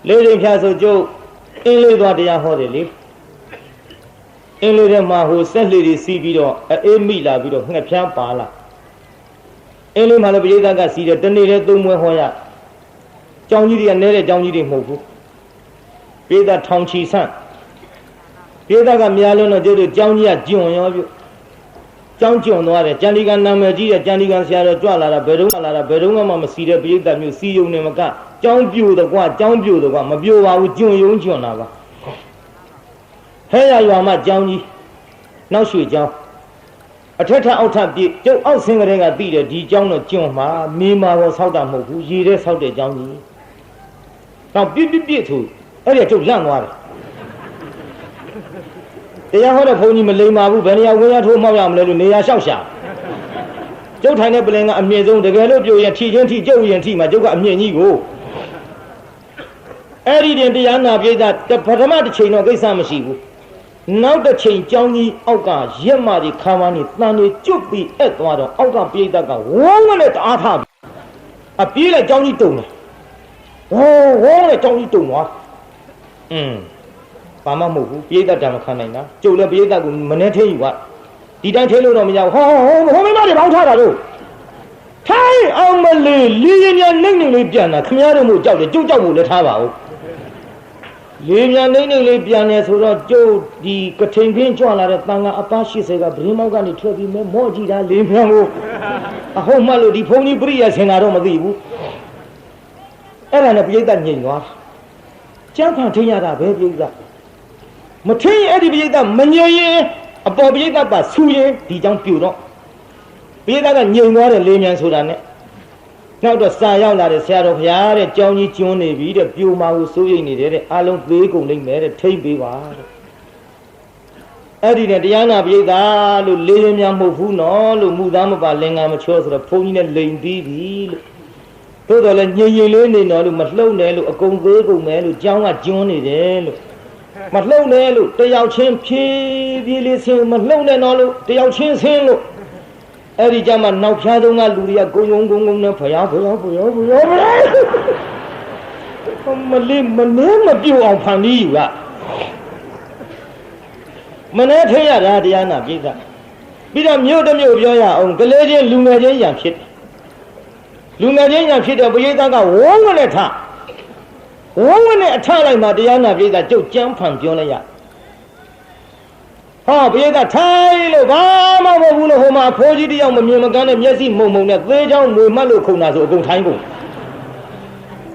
၄ချိန်ဖြားဆိုကျုပ်အင်းလေးသွားတရားဟောတယ်လေအင်းလေးထဲမှာဟိုဆက်လေတွေစီးပြီးတော့အေးမိလာပြီးတော့ငှက်ဖြားပါလာအင်းလေးမှာလည်းပရိသတ်ကစီးတယ်တနေ့တည်းသုံးမွဲဟောရကျောင်းကြီးတွေကနဲတဲ့ကျောင်းကြီးတွေမဟုတ်ဘူးပရိသတ်ထောင်ချီဆန့်ပိဋကကများလုံးတော့ကျုပ်တို့ကျောင်းကြီးကကျွံရောပြုကျောင်းကျွံသွားတယ်ကျန်ဒီကနာမည်ကြီးတဲ့ကျန်ဒီကဆရာတော်ကြွလာတာဘယ်တော့မှမစီတဲ့ပိဋကမျိုးစီယုံနေမကကျောင်းပြိုတော့ကွာကျောင်းပြိုတော့ကွာမပြိုပါဘူးကျွံယုံကျွံတာပါဟဲ့ရရွာမှာကျောင်းကြီးနောက်ရွှေကျောင်းအထက်ထအောက်ထပြည့်ကျုပ်အောက်ဆင်းကလေးကသိတယ်ဒီကျောင်းတော့ကျွံမှာမေးမာပေါ်ဆောက်တာမဟုတ်ဘူးရေထဲဆောက်တဲ့ကျောင်းကြီးတော့ပြည့်ဆိုအဲ့ဒီကျုပ်လန့်သွားတယ် တရားဟောတဲ့ဘုန်းကြီးမလိမ္မာဘူးဘယ်နေရာဝင်ရထိုးမောက်ရမလဲလို့နေရာလျှောက်ရှာကျုပ်ထိုင်တဲ့ပလင်ကအမြင့်ဆုံးတကယ်လို့ပြိုရင်ထိချင်းထိကျုပ်ရင်ထိမှာကျုပ်ကအမြင့်ကြီးကိုအဲ့ဒီတင်တရားနာပြိဿပထမတစ်ချိန်တော့ကိစ္စမရှိဘူးနောက်တစ်ချိန်ကြောင်းကြီးအောက်ကရက်မာတွေခါမန်းတွေတန်တွေကျွတ်ပြီးအဲ့သွားတော့အောက်ကပြိဿကဝုန်းနဲ့တအားထားအပြေးလိုက်ကြောင်းကြီးတုံတယ်ဝုန်းနဲ့ကြောင်းကြီးတုံသွားဘာမှမဟုတ်ဘူးပြိဿတံမခံနိုင်တာကျုပ်လည်းပြိဿကိုမနှဲထင်းယူပါဒီတိုင်းထင်းလို့တော့မရဘူးဟောမိမတွေဘောင်းထားတာတို့ထိုင်အောင်မလေးလီရင်များနှိမ့်နှိမ့်လေးပြန်တာခမည်းတော်မို့ကြောက်တယ်ကျုပ်ကြောက်ဖို့လည်းထားပါဦးလေမြန်နှိမ့်နှိမ့်လေးပြန်နေဆိုတော့ကျုပ်ဒီကထိန်ခင်းကြွလာတဲ့တန်ခါအပား80ကဗရင်းမောက်ကနေထွက်ပြီးမဲမော့ကြည့်တာလေမြန်ကိုအဟုတ်မှလို့ဒီဖုန်းကြီးပြိယဆင်တာတော့မသိဘူးအဲ့ဒါနဲ့ပြိဿညင်သွားကျန်းဖန်ထင်းရတာပဲပြိဿမထင်းအဲ့ဒီပြိဿမညင်ရင်အပေါ်ပြိဿပါဆူရင်ဒီကြောင့်ပြူတော့ပြိဿကညင်သွားတယ်လေမြန်ဆိုတာနဲ့နောက်တော့စာရောက်လာတယ်ဆရာတော်ဘုရားတဲ့ကြောင်းကြီးကျွန်းနေပြီတဲ့ပြိုမာကိုစိုးရိမ်နေတယ်တဲ့အားလုံးသေးကုန်လိမ့်မယ်တဲ့ထိမ့်ပေးပါတဲ့အဲ့ဒီနဲ့တရားနာပိဋကလို့လေးရင်းများမဟုတ်ဘူးနော်လို့မူသားမပါလင်္ကာမချောဆိုတော့ဘုန်းကြီးနဲ့လိန်ပြီးပြီလို့သို့တော်လည်းညင်ရင်လေးနေတော့လို့မလှုပ်နဲ့လို့အကုန်သေးကုန်မယ်လို့ကြောင်းကကျွန်းနေတယ်လို့မလှုပ်နဲ့လို့တယောက်ချင်းဖြည်းဖြည်းလေးဆင်းမလှုပ်နဲ့တော့လို့တယောက်ချင်းဆင်းလို့အဲ့ဒီကြမှာနောက်ဖျားသုံးကလူတွေကဂုံဂုံနဲ့ဖျားမလေးမနေမပြုတ်အောင်ဖန်ပြီးယူကမနေထရတာတရားနာပြိဿပြီးတော့မြို့တစ်မြို့ပြောရအောင်ကလေးချင်းလူငယ်ချင်းရံဖြစ်လူငယ်ချင်းရံဖြစ်တဲ့ပရိသတ်ကဝုန်းနဲ့ထဝုန်းနဲ့အထလိုက်မှတရားနာပြိဿကျုပ်ကြမ်းဖန်ပြောလိုက်ရဟောပြေကထိုင်လို့ဘာမှမဟုတ်ဘူးလို့ဟိုမှာဖိုးကြီးတယောက်မမြင်မကန်းနဲ့မျက်စိမှုံမှုံနဲ့သေးချောင်းငွေမှတ်လို့ခုန်တာဆိုအကုန်ထိုင်ကုန်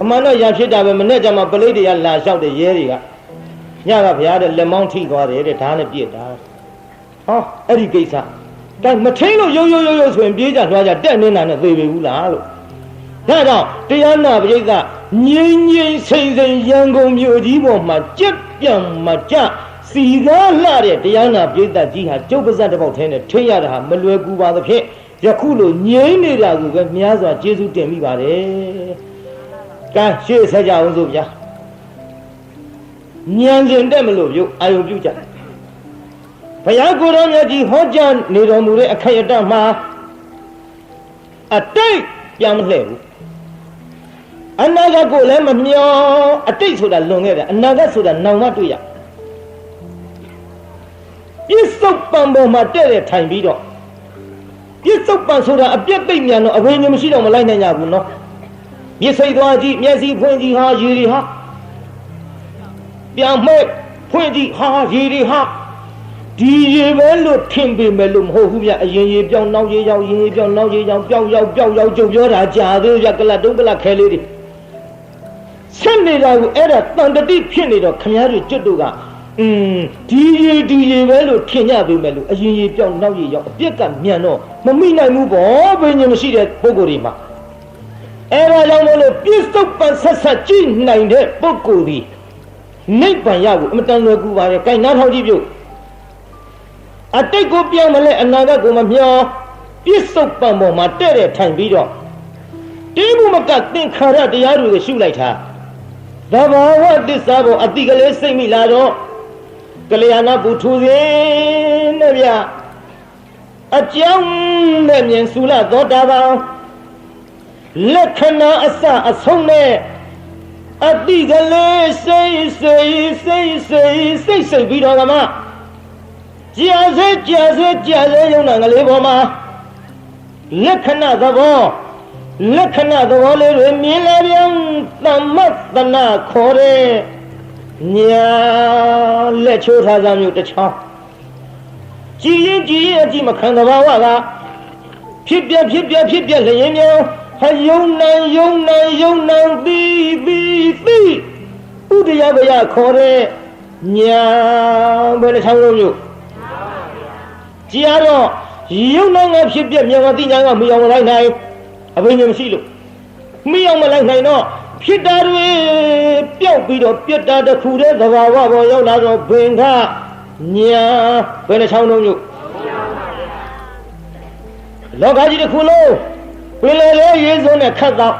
အမှန်တော့ရဖြစ်တာပဲမနဲ့ကြမှာပလိတ်တွေကလာလျှောက်တဲ့ရဲတွေကညကဘုရားတဲ့လက်မောင်းထိသွားတယ်တဲ့ဓာတ်နဲ့ပြစ်တာဟောအဲ့ဒီကိစ္စဒါမထိန်လို့ရိုးဆိုရင်ပြေးကြသွားကြတက်နေတာနဲ့သေပေဘူးလားလို့ဒါကြောင့်တရားနာပရိသတ်ငြိမ်ငြိမ်စိမ့်စိမ့်ရန်ကုန်မြို့ကြီးပေါ်မှာကြက်ပြန်မကြစီကားလှတဲ့တရားနာပိဋကကြီးဟာကျုပ်ပါဇက်တစ်ပေါက်ထဲနဲ့ထိရတာဟာမလွယ်ကူပါသဖြင့်ယခုလိုငြိမ့်နေတာကိုပဲများစွာကျေးဇူးတင်မိပါတယ်။ကဲရှေ့ဆက်ကြအောင်စို့ဗျာ။ဉာဏ်ရှင်တက်မလို့ပြုအာယုပြုကြ။ဘုရားကိုယ်တော်မြတ်ကြီးဟောကြားနေတော်မူတဲ့အခေယတမှာအတိတ်ပြန်မလှည့်ဘူး။အနာဂတ်ကိုလည်းမမျောအတိတ်ဆိုတာလွန်ခဲ့တယ်အနာဂတ်ဆိုတာနောင်မှတွေ့ရပြစ္ဆုတ်ပံပေါ်မှာတဲ့တဲ့ထိုင်ပြီးတော့ပြစ္ဆုတ်ပံဆိုတာအပြက်သိမ့်မြန်တော့အဘိညာဉ်မရှိတော့မလိုက်နိုင်ကြဘူးနော်မျက်စိသွားကြည့်မျက်စိဖွင့်ကြည့်ဟာရေတွေဟာပြန်မဲ့ဖွင့်ကြည့်ဟာရေတွေဟာဒီရေပဲလို့ထင်ပေမဲ့လို့မဟုတ်ဘူးဗျအရင်ရေပြောင်းနောက်ရေရောက်ရင်ရေပြောင်းနောက်ရေရောက်ပျောက်ရောက်ကြုံပြောတာကြာသေးဗျကလတ်တုံးကလတ်ခဲလေးတွေဆက်နေတာကိုအဲ့ဒါတန်တတိဖြစ်နေတော့ခမည်းတော်ကျွတ်တို့ကဒီရေပဲလို့ထင်ကြပေမဲ့လို့အရင်ရေပြောင်းနောက်ရေရောက်အပြက်ကမြန်တော့မမိနိုင်ဘူးပေါ့ဘယ်ညမရှိတဲ့ပုဂ္ဂိုလ်တွေမှာအဲ့ဒါကြောင့်မို့လို့ပြစ္ဆုတ်ပန်ဆက်ကြည့်နိုင်တဲ့ပုဂ္ဂိုလ်ဒီနိဗ္ဗာန်ရကိုအမတန်လွယ်ကူပါရဲ့။ကိုင်နားထောင်ကြည့်ပြုအတိတ်ကိုပြောင်းမလဲအနာဂတ်ကိုမမျှော်ပြစ္ဆုတ်ပန်ပေါ်မှာတဲ့တဲ့ထိုင်ပြီးတော့တိမှုမကသင်္ခါရတရားတွေကိုရှုလိုက်တာသဘာဝသစ္စာကိုအတိကလေးစိတ်မိလာတော့ကလျာဏဘုထုရင်နဲ့ဗျအကြောင်းနဲ့မြင်စုလသောတာပန်လက္ခဏာအစအဆုံးနဲ့အတိကလေးစိတ်ပြီးတော့ကမှကြာစေရုံနာကလေးပေါ်မှာလက္ခဏာသဘောလေးတွေမြင်လာပြန်သမ္မတနာခေါ်တဲ့ညာလက်ချိုးထားကြမျိုးတစ်ချောင်းကြည်ရင်အကြည့်မခံသဘာဝကဖြစ်ပြလျင်မြောင်းဟာယုံနံပြီးဥဒယဘယခေါ်တဲ့ညာဘယ်နှချောင်းလုံးမျိုးကြည်ရတော့ယုံနံကဖြစ်ပြမြောင်းကတိညာကမီအောင်မလိုက်နိုင်အဘိညာဉ်မရှိလို့မီအောင်မလိုက်နိုင်တော့ဖြစ်တာတွေပျောက်ပြီးတော့ပြတ်တာတစ်ခုတည်းသဘာဝပေါ်ရောက်လာတော့ဘင်္ဂ ညာဘယ်နှချောင်းလုံးညို့လောကကြီးတစ်ခုလုံးပင်လယ်လေးရေစုံနဲ့ခတ်တော့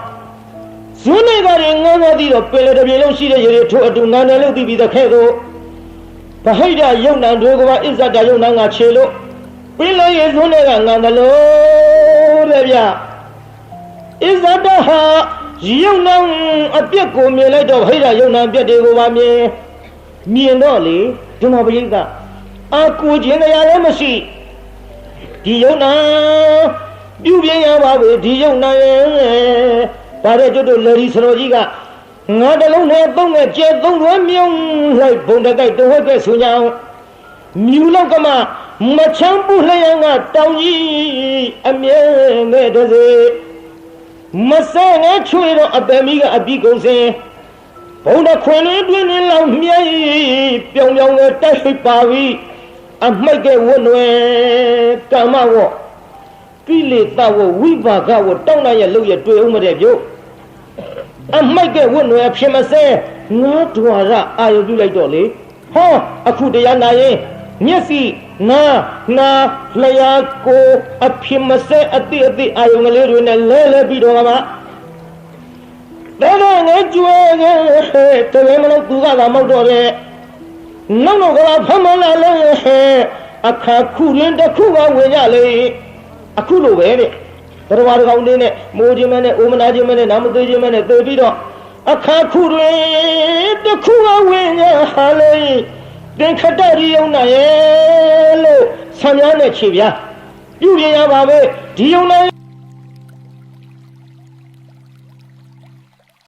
ဇွန်းတွေကတွေငေါငေါသည်တော့ပင်လယ်တစ်ပြေလုံးရှိတဲ့ရေတွေထို့အတူငန်းတယ်လို့သိပြီးတဲ့ခဲ့သို့ဗဟိတယုံနံတွေကဘာအစ္ဆဒယုံနံငါခြေလို့ပင်လယ်ရေစုံတွေကငန်းတယ်လို့တဲ့ဗျအစ္ဆဒဟာယုံနံအပြက်ကိုမြင်လိုက်တော့ဗဟိတယုံနံအပြက်တွေကိုပါမြင်တော့လေဒီမှာပရိသတ်အာကိုခြင်းတရားလည်းမရှိဒီယုံနံပြုပြင်းရပါပဲဒီယုံနံရဲ့ဒါတဲ့ကျွတ်တို့လေဒီစတော်ကြီးကငါတလုံးနဲ့သုံးနဲ့ကျဲသုံးရွယ်မြုံလိုက်ဘုံတကိုက်တော့ပဲဆိုကြအောင်မြူလောက်ကမှမချမ်းပူလျံကတောင်ကြီးအမြဲနဲ့တစေမဆဲနဲ့ချွေတော့အပယ်မီကအပြီးကုန်စင်ဘုံတခွင်လေးတွင်နေလောက်မြဲပြောင်ပြောင်နဲ့တိုက်ဖိပါပြီအမိုက်ကဝတ်နွယ်ကမ္မဝေါကိလေသာဝဝိပါကဝတောင်းတရဲ့လုပ်ရတွေ့အောင်မတဲ့ပြုတ်အမိုက်ကဝတ်နွယ်ဖြစ်မစဲငါးဒွါရအာယုပြုလိုက်တော့လေဟောအခုတရားနာရင်မျက်စိနာလျှာကိုအဖြစ်မစဲအတိအာယုကလေးတွေနဲ့လဲပြီးတော့ကမှဒါကငါကျွဲတကယ်မလို့သူကသာမောက်တော့တယ်နောက်တော့ကဖမ်းမလာလဲအခါခုရင်းတစ်ခုကဝင်ကြလေအခုလိုပဲတဲ့တရားတော်ကောင်လေးနဲ့မိုးခြင်းမဲနဲ့အိုမနာခြင်းမဲနဲ့နာမသွေးခြင်းမဲနဲ့တွေ့ပြီးတော့အခါခုတွင်တစ်ခုကဝင်ရဟာလေတင်ခတရီယုံနာရဲ့လို့ဆံများနဲ့ခြေပြပြုပြရပါပဲဒီယုံနာ